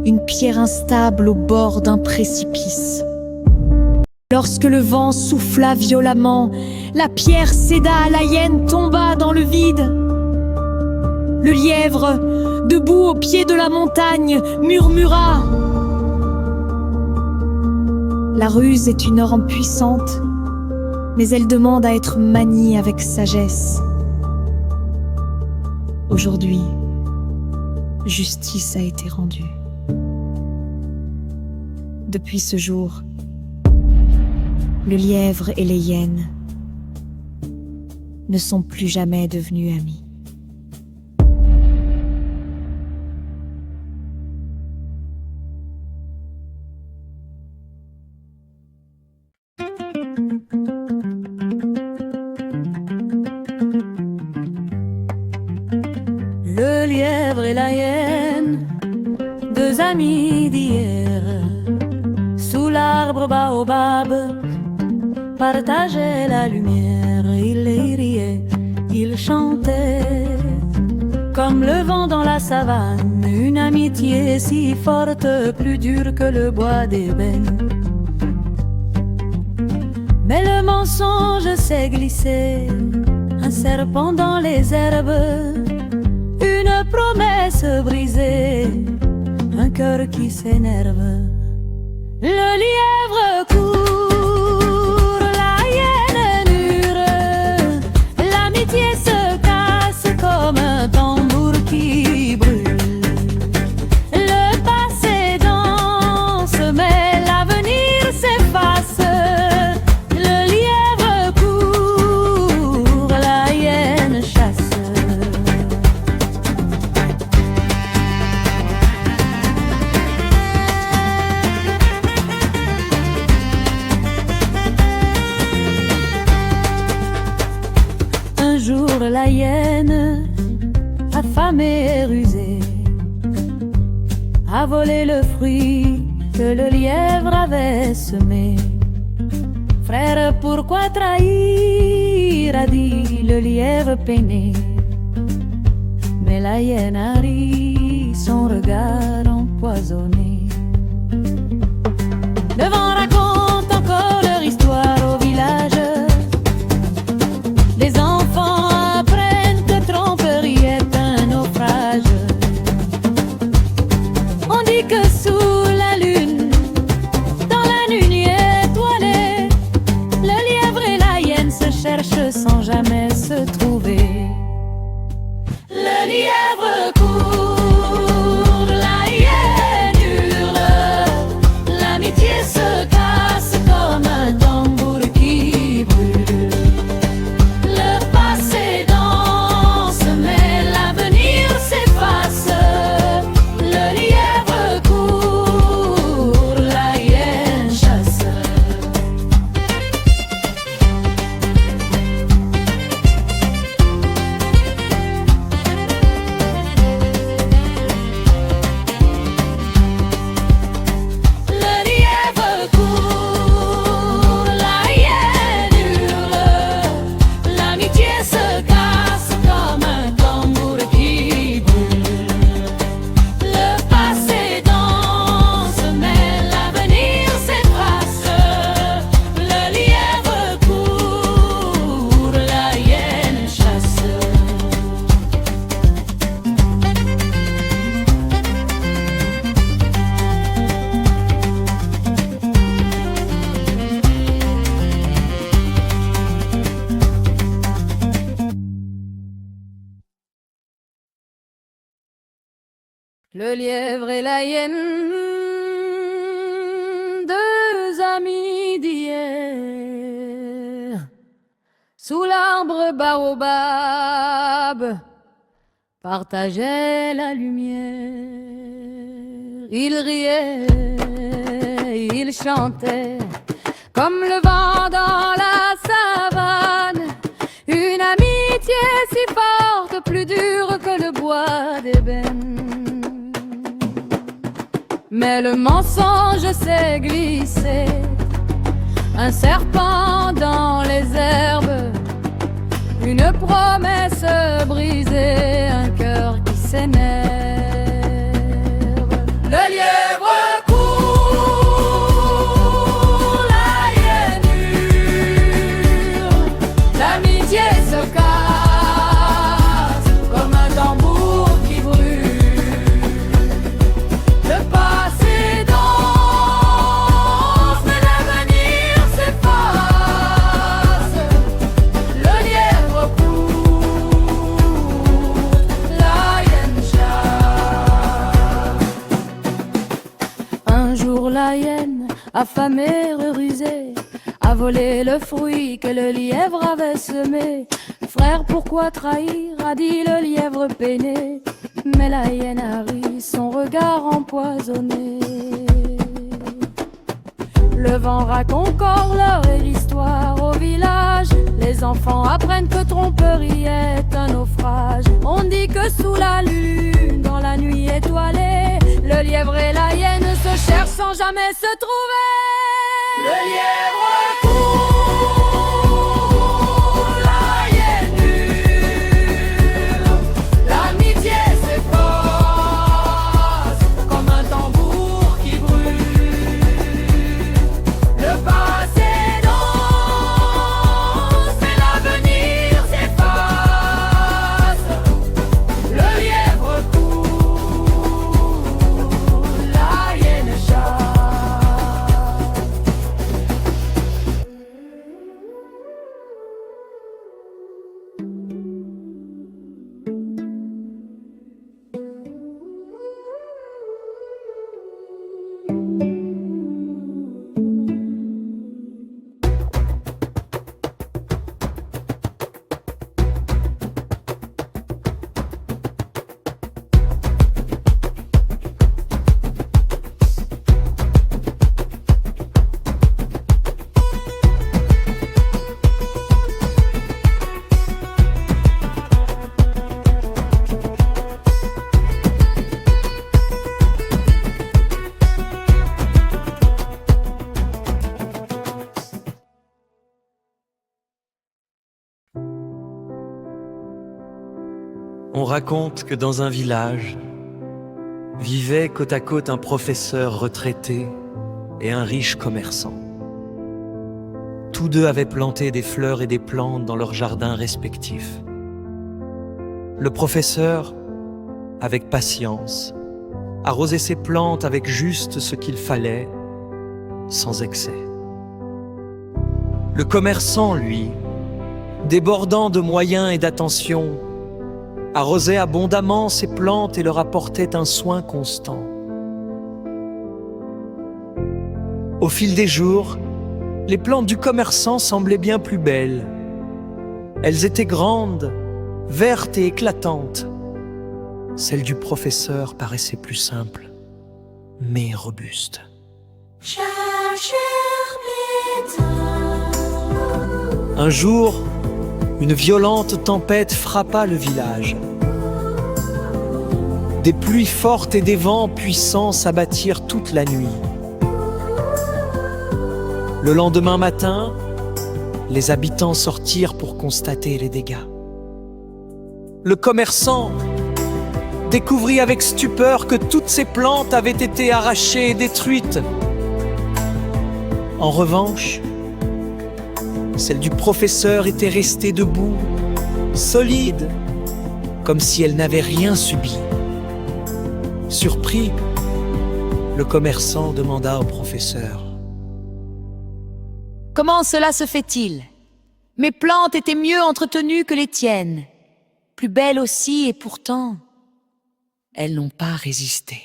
une pierre instable au bord d'un précipice. Lorsque le vent souffla violemment, la pierre céda, la hyène tomba dans le vide. Le lièvre, debout au pied de la montagne, murmura: La ruse est une arme puissante, mais elle demande à être maniée avec sagesse. Aujourd'hui, justice a été rendue. Depuis ce jour, le lièvre et les hyènes ne sont plus jamais devenus amis. Le lièvre et la hyène, deux amis d'hier, sous l'arbre baobab, partageaient la lumière. Ils riaient, ils chantaient, comme le vent dans la savane, une amitié si forte, plus dure que le bois d'ébène. Mais le mensonge s'est glissé, un serpent dans les herbes, une promesse brisée, un cœur qui s'énerve. Le lièvre court, la hyène hurle, l'amitié se casse comme un tambour qui brûle. Le passé danse, mais l'avenir s'efface. Le lièvre court, la hyène chasse. Un jour la hyène, affamée et rusée, a volé le fruit que le lièvre avait semé. Frère, pourquoi trahir, a dit le lièvre peiné. Mais la hyène a ri, son regard empoisonné. Le vent raconte encore leur histoire au village. Les enfants apprennent que tromperie est un naufrage. On dit que sous la lune, dans la nuit étoilée, le lièvre et la hyène se cherchent sans jamais se trouver. Le lièvre court, la hyène hurle, l'amitié se casse comme un tambour qui brûle. Le passé danse, mais l'avenir s'efface. Le lièvre court, la hyène chasse. Le lièvre court, la hyène hurle, l'amitié se casse comme un tambour qui brûle. Le passé danse, mais l'avenir s'efface. Le lièvre court, la hyène chasse. Le lièvre et la hyène, deux amis d'hier, sous l'arbre baobab, partageaient la lumière. Ils riaient, ils chantaient, comme le vent dans la savane, une amitié l'amitié si forte, plus dure que le bois d'ébène. Mais le mensonge s'est glissé, un serpent dans les herbes, une promesse brisée, un cœur qui s'énerve. Le lièvre court, la hyène hurle, l'amitié se casse comme un tambour qui brûle. Le passé danse, mais l'avenir s'efface. Le lièvre court, la hyène chasse. Un jour la hyène, affamée, rusée, a volé le fruit que le lièvre avait semé. Frère, pourquoi trahir, a dit le lièvre peiné. Mais la hyène a ri, son regard empoisonné. Le vent raconte encore leur l'histoire au village. Les enfants apprennent que tromperie est un naufrage. On dit que sous la lune, dans la nuit étoilée, le lièvre et la hyène se cherchent sans jamais se trouver. Le lièvre court, la hyène hurle, l'amitié s'efface comme un tambour qui brûle. Le passé danse, mais l'avenir s'efface. Le lièvre court, la hyène chasse. On raconte que dans un village vivait côte à côte un professeur retraité et un riche commerçant. Tous deux avaient planté des fleurs et des plantes dans leurs jardins respectifs. Le professeur, avec patience, arrosait ses plantes avec juste ce qu'il fallait, sans excès. Le commerçant, lui, débordant de moyens et d'attention, arrosait abondamment ses plantes et leur apportait un soin constant. Au fil des jours, les plantes du commerçant semblaient bien plus belles. Elles étaient grandes, vertes et éclatantes. Celles du professeur paraissaient plus simples, mais robustes. Un jour, une violente tempête frappa le village. Des pluies fortes et des vents puissants s'abattirent toute la nuit. Le lendemain matin, les habitants sortirent pour constater les dégâts. Le commerçant découvrit avec stupeur que toutes ses plantes avaient été arrachées et détruites. En revanche, celle du professeur était restée debout, solide, comme si elle n'avait rien subi. Surpris, le commerçant demanda au professeur: « Comment cela se fait-il? Mes plantes étaient mieux entretenues que les tiennes, plus belles aussi, et pourtant, elles n'ont pas résisté. »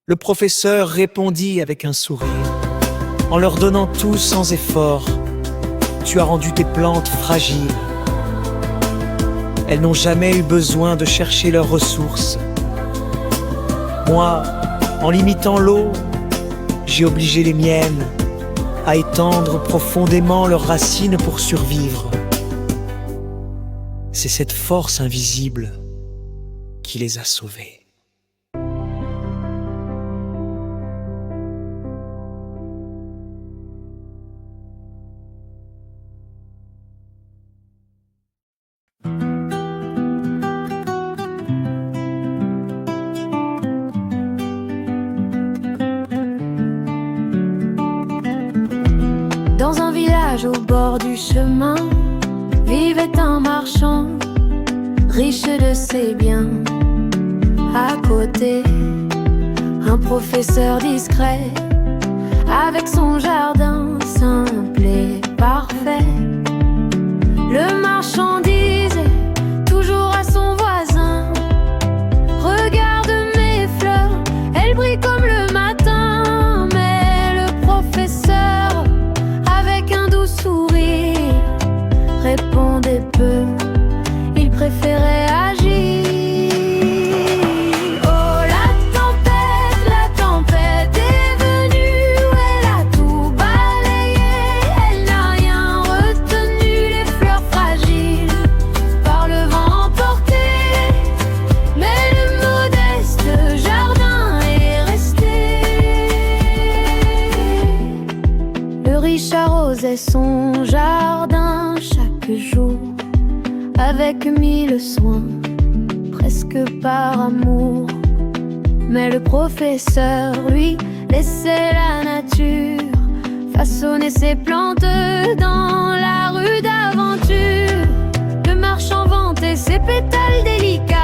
Le professeur répondit avec un sourire, en leur donnant tout sans effort: « Tu as rendu tes plantes fragiles. Elles n'ont jamais eu besoin de chercher leurs ressources. Moi, en limitant l'eau, j'ai obligé les miennes à étendre profondément leurs racines pour survivre. c'est cette force invisible qui les a sauvés. Dans un village au bord du chemin vivait un marchand, riche de ses biens. À côté, un professeur discret, avec son jardin simple et parfait. Le marchand disait toujours à son voisin: regarde mes fleurs, elles brillent comme le matin. Mais le professeur, avec un doux sourire, répondait peu, il préférait agir. Oh, la tempête est venue, elle a tout balayé, elle n'a rien retenu, les fleurs fragiles par le vent emportées. Mais le modeste jardin est resté. Le riche arrosait son jardin chaque jour avec mille soins, presque par amour. Mais le professeur, lui, laissait la nature façonner ses plantes dans la rue d'aventure. Le marchand vantait ses pétales délicats,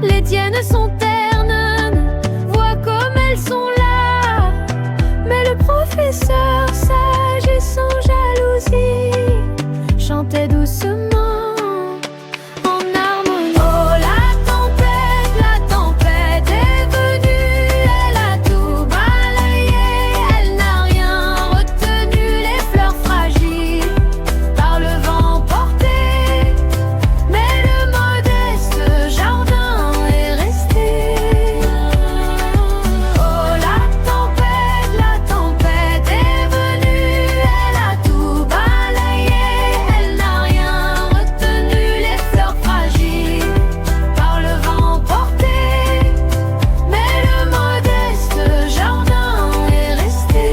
les tiennes sont ternes, vois comme elles sont là. Mais le professeur, sage et sans jalousie, chantait doucement en harmonie. Oh, la tempête est venue, elle a tout balayé, elle n'a rien retenu, les fleurs fragiles par le vent emportées. Mais le modeste jardin est resté. Oh, la tempête est venue, elle a tout balayé, elle n'a rien retenu, les fleurs fragiles par le vent emportées. Mais le modeste jardin est resté.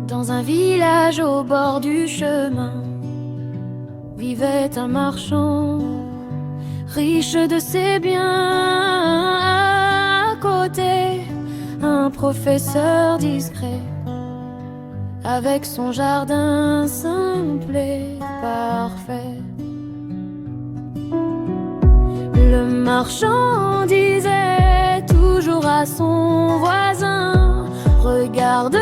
Dans un village au bord du chemin vivait un marchand, riche de ses biens. À côté, un professeur discret, avec son jardin simple et parfait. Le marchand disait toujours à son voisin: regarde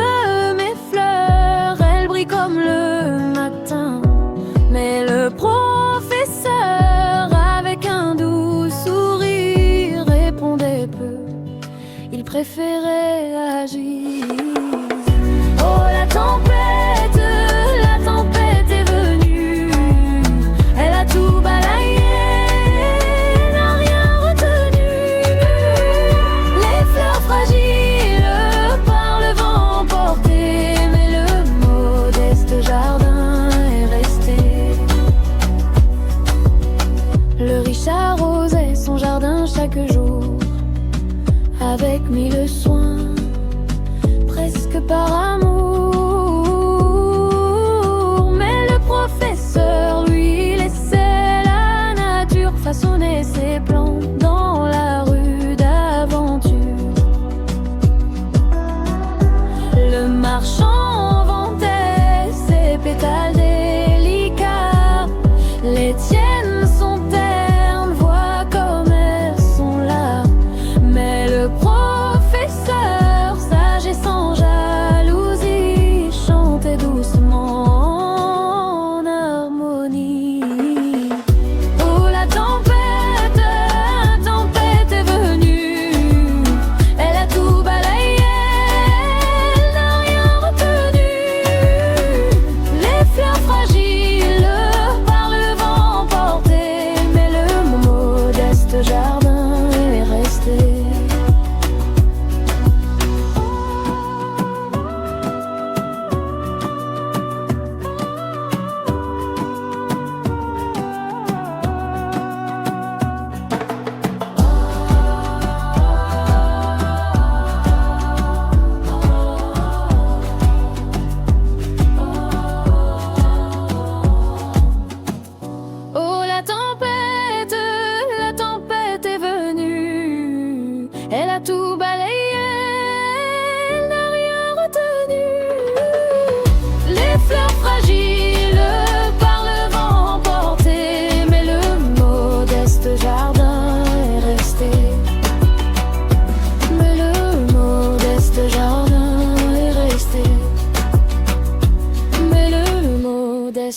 mes fleurs, elles brillent comme le matin. Mais le professeur, avec un doux sourire, répondait peu, il préférait agir. Oh, la tempête est venue, elle a tout balayé, elle n'a rien retenu. Les fleurs fragiles par le vent emportées, mais le modeste jardin est resté. Le riche arrosait son jardin chaque jour avec mille soins, presque par amour. Mais le professeur, lui, laissait la nature façonner ses plans dans la rue d'aventure. Le marchand vantait ses pétales délicats, les tiennes sont ternes, vois comme elles sont là. Mais le professeur, sage et sans jalousie,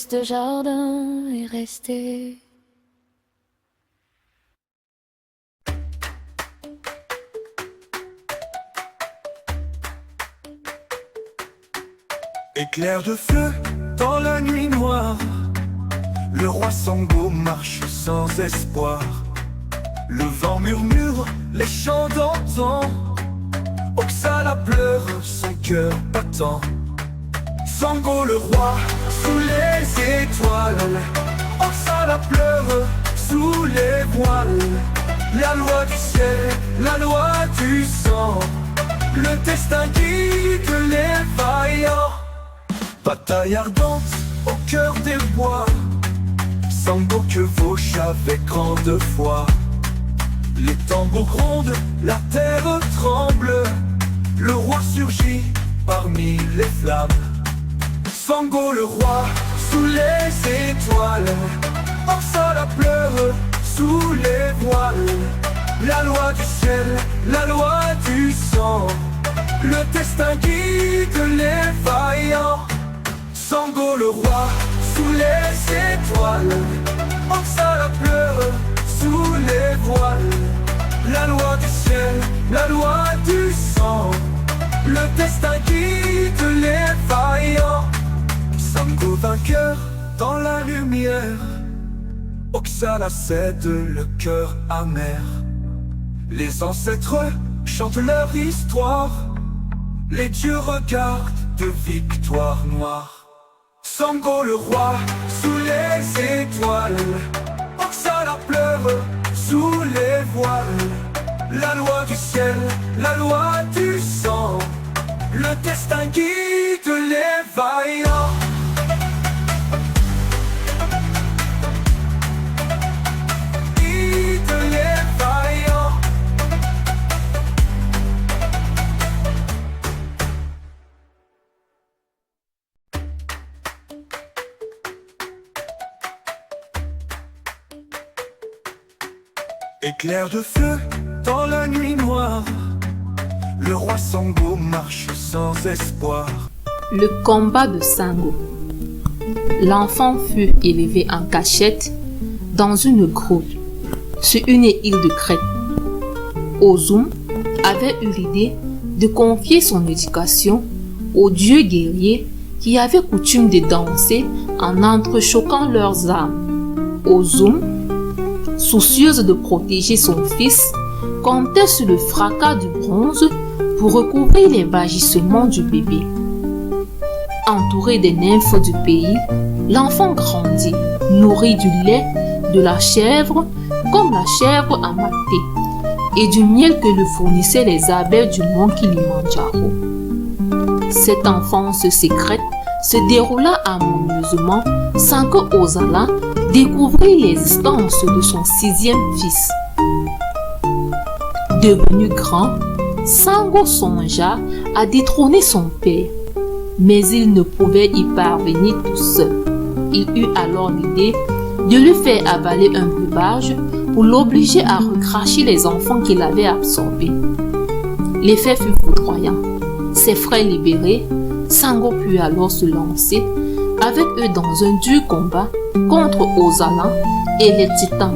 vaste jardin est resté. Éclair de feu dans la nuit noire, le roi Sango marche sans espoir. Le vent murmure les chants d'antan, Oxala pleure son cœur battant. Sango le roi sous les étoiles, Oxala pleure sous les voiles. La loi du ciel, la loi du sang, le destin guide les vaillants. Bataille ardente au cœur des bois, Sango que vauche avec grande foi. Les tambours grondent, la terre tremble, le roi surgit parmi les flammes. Sango le roi sous les étoiles, Oxala pleure sous les voiles. La loi du ciel, la loi du sang, le destin guide les vaillants. Sango le roi sous les étoiles, Oxala pleure sous les voiles. La loi du ciel, la loi du sang, le destin guide les vaillants. Sango vainqueur dans la lumière, Oxala cède le cœur amer. Les ancêtres chantent leur histoire, les dieux regardent de victoire noire. Sango le roi sous les étoiles, Oxala pleure sous les voiles. La loi du ciel, la loi du sang, le destin guide les vaillants. Guide les vaillants. Éclair de feu dans la nuit noire, le roi Sango marche sans espoir. Le combat de Sango. L'enfant fut élevé en cachette dans une grotte sur une île de Crète. Ozum avait eu l'idée de confier son éducation aux dieux guerriers qui avaient coutume de danser en entrechoquant leurs armes. Ozum, soucieuse de protéger son fils, comptait sur le fracas du bronze pour recouvrir les vagissements du bébé. Entouré des nymphes du pays, l'enfant grandit, nourri du lait de la chèvre comme la chèvre amatée et du miel que lui fournissaient les abeilles du mont Kilimandjaro. Cette enfance secrète se déroula harmonieusement sans que Ozala découvrit l'existence de son 6e fils. Devenu grand, Sango songea à détrôner son père, mais il ne pouvait y parvenir tout seul. Il eut alors l'idée de lui faire avaler un breuvage pour l'obliger à recracher les enfants qu'il avait absorbés. L'effet fut foudroyant. Ses frères libérés, Sango put alors se lancer avec eux dans un dur combat contre Ozala et les titans.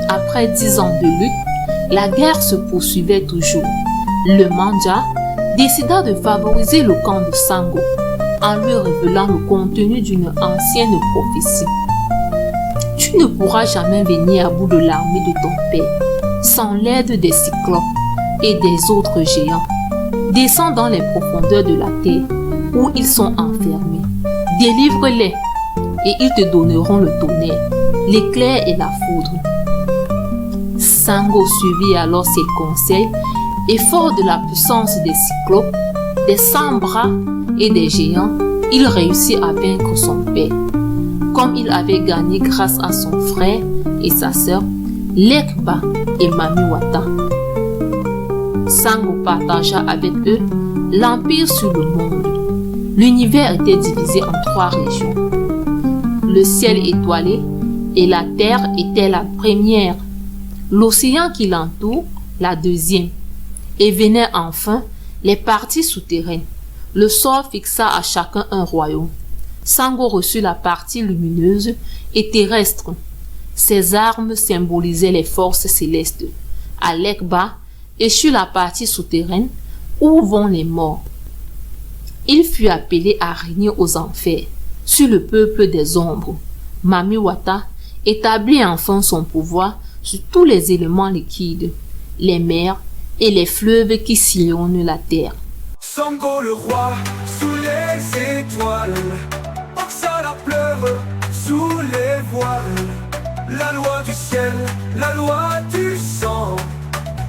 Après 10 ans de lutte, la guerre se poursuivait toujours. Le Mandja décida de favoriser le camp de Sango en lui révélant le contenu d'une ancienne prophétie. Tu ne pourras jamais venir à bout de l'armée de ton père sans l'aide des cyclopes et des autres géants. Descends dans les profondeurs de la terre où ils sont enfermés. Délivre-les et ils te donneront le tonnerre, l'éclair et la foudre. Sango suivit alors ses conseils et fort de la puissance des cyclopes, des 100 bras et des géants, il réussit à vaincre son père. Comme il avait gagné grâce à son frère et sa sœur, Lekba et Mamiwata. Sango partagea avec eux l'empire sur le monde. L'univers était divisé en 3 régions. Le ciel étoilé et la terre étaient la première, l'océan qui l'entoure la deuxième, et venaient enfin les parties souterraines. Le sort fixa à chacun un royaume. Sango reçut la partie lumineuse et terrestre. Ses armes symbolisaient les forces célestes. Alekba échut la partie souterraine où vont les morts. Il fut appelé à régner aux enfers sur le peuple des ombres. Mamiwata établit enfin son pouvoir sur tous les éléments liquides, les mers et les fleuves qui sillonnent la terre. Sango le roi, sous les étoiles, Oxala pleure, sous les voiles. La loi du ciel, la loi du sang,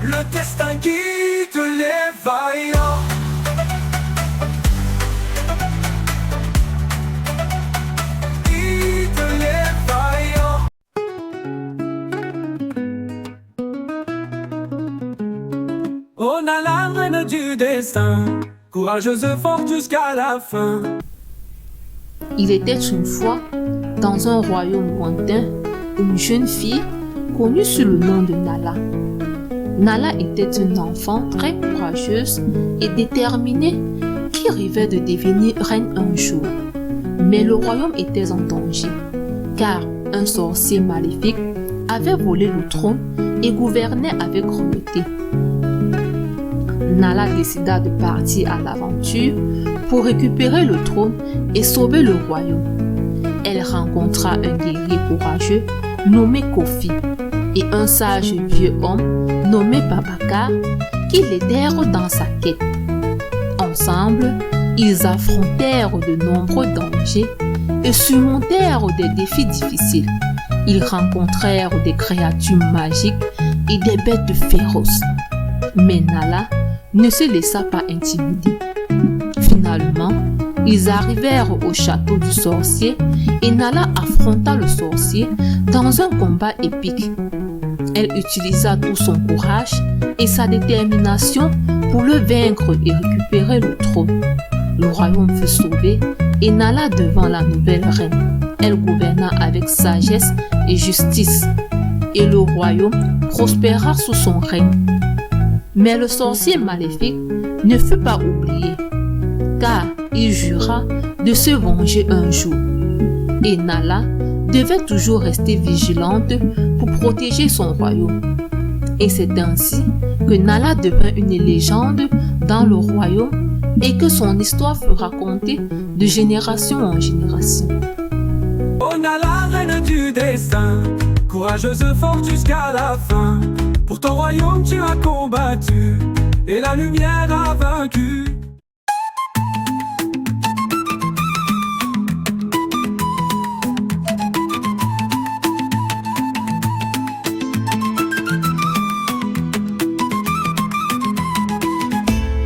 le destin guide les vaillants. Guide les vaillants. On a la reine du destin, courageuse et forte jusqu'à la fin. Il était une fois, dans un royaume lointain, une jeune fille connue sous le nom de Nala. Nala était une enfant très courageuse et déterminée qui rêvait de devenir reine un jour. Mais le royaume était en danger, car un sorcier maléfique avait volé le trône et gouvernait avec cruauté. Nala décida de partir à l'aventure pour récupérer le trône et sauver le royaume. Elle rencontra un guerrier courageux nommé Kofi et un sage vieux homme nommé Babacar qui l'aidèrent dans sa quête. Ensemble, ils affrontèrent de nombreux dangers et surmontèrent des défis difficiles. Ils rencontrèrent des créatures magiques et des bêtes féroces. Mais Nala ne se laissa pas intimider. Finalement, ils arrivèrent au château du sorcier et Nala affronta le sorcier dans un combat épique. Elle utilisa tout son courage et sa détermination pour le vaincre et récupérer le trône. Le royaume fut sauvé et Nala devint la nouvelle reine. Elle gouverna avec sagesse et justice et le royaume prospéra sous son règne. Mais le sorcier maléfique ne fut pas oublié, car il jura de se venger un jour. Et Nala devait toujours rester vigilante pour protéger son royaume. Et c'est ainsi que Nala devint une légende dans le royaume et que son histoire fut racontée de génération en génération. On a la reine du destin, courageuse forte jusqu'à la fin. Pour ton royaume tu as combattu et la lumière a vaincu.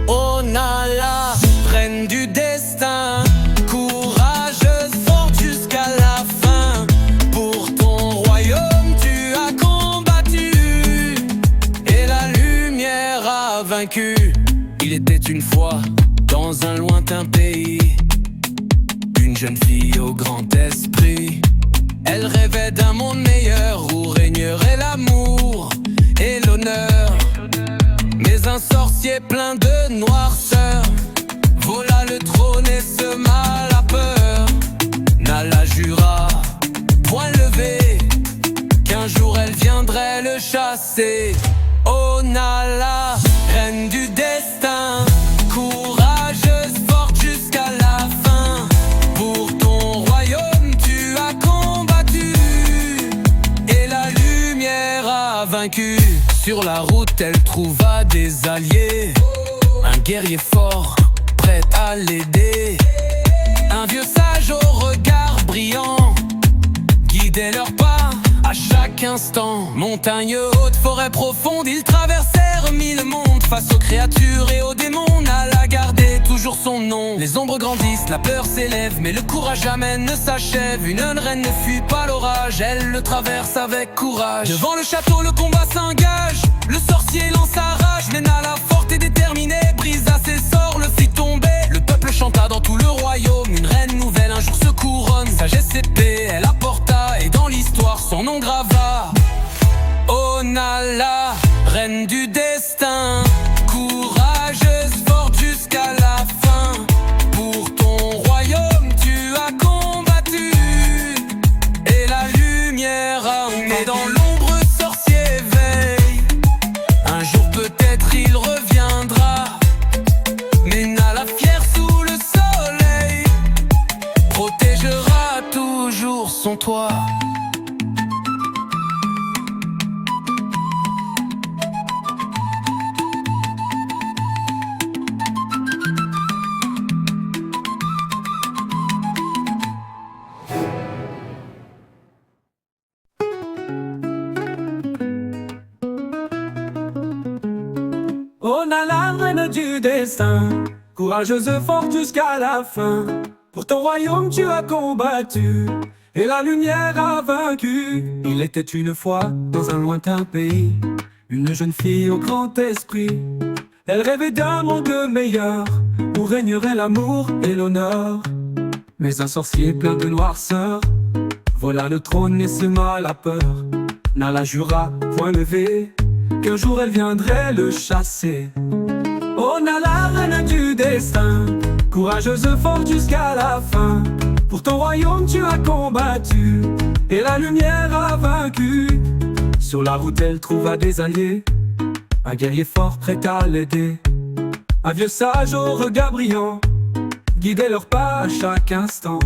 On a la reine du destin, courageuse forte jusqu'à la fin. Pour ton royaume tu as combattu et la lumière a vaincu. Il était une fois dans un lointain pays une jeune fille au grand esprit. Elle rêvait d'un monde meilleur où régnerait l'amour et l'honneur. Mais un sorcier plein de noirceur vola le trône et sema la peur. Nala jura, point levé, qu'un jour elle viendrait le chasser. Oh Nala, reine du destin, courageuse, forte jusqu'à la fin. Pour ton royaume tu as combattu et la lumière a vaincu. Sur la route elle trouva des alliés, un guerrier fort, prêt à l'aider. Un vieux sage au regard brillant guidait leurs pas à chaque instant. Montagne haute, forêt profonde, ils traversèrent 1000 mondes. Face aux créatures et aux démons, Nala gardait toujours son nom. Les ombres grandissent, la peur s'élève, mais le courage jamais ne s'achève. Une reine ne fuit pas l'orage, elle le traverse avec courage. Devant le château, le combat s'engage, le sorcier lance sa rage. Mais Nala, forte et déterminée, brisa ses sorts, le fit tomber. Le peuple chanta dans tout le royaume, une reine nouvelle un jour se couronne. Sagesse et paix, elle apporta, et dans l'histoire son nom grava. Oh Nala, reine du destin, courageuse, forte jusqu'à la fin. Pour ton royaume tu as combattu On a la reine du destin, courageuse et forte jusqu'à la fin. Pour ton royaume tu as combattu, et la lumière a vaincu. Il était une fois, dans un lointain pays, une jeune fille au grand esprit. Elle rêvait d'un monde meilleur, où régnerait l'amour et l'honneur. Mais un sorcier plein de noirceur vola le trône et sema la peur. Nala jura, point levé, qu'un jour elle viendrait le chasser. Oh Nala, reine du destin, courageuse forte jusqu'à la fin. Pour ton royaume tu as combattu, et la lumière a vaincu. Sur la route elle trouva des alliés, un guerrier fort prêt à l'aider. Un vieux sage au regard brillant guidait leurs pas à chaque instant.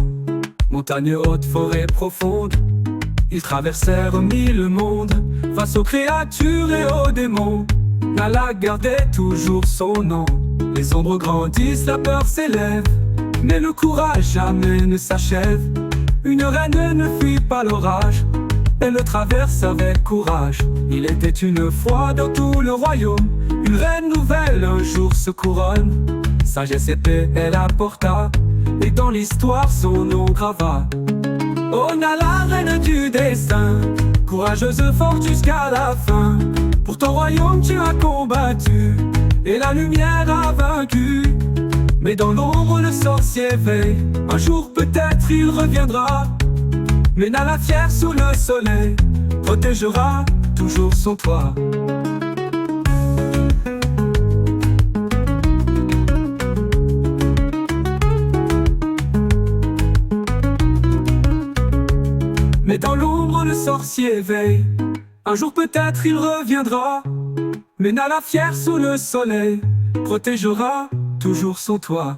Montagne haute, forêt profonde, ils traversèrent 1000 mondes. Face aux créatures et aux démons, Nala gardait toujours son nom. Les ombres grandissent, la peur s'élève, mais le courage jamais ne s'achève. Une reine ne fuit pas l'orage, elle le traverse avec courage. Il était une fois dans tout le royaume, une reine nouvelle un jour se couronne. Sagesse et paix elle apporta, et dans l'histoire son nom grava. Oh Nala, reine du destin, courageuse forte jusqu'à la fin. Pour ton royaume tu as combattu, et la lumière a vaincu. Mais dans l'ombre le sorcier veille, un jour peut-être il reviendra. Mais Nala fière sous le soleil, protégera toujours son toit. Mais dans l'ombre le sorcier veille, un jour peut-être il reviendra. Mais Nala fière sous le soleil, protégera toujours son toit.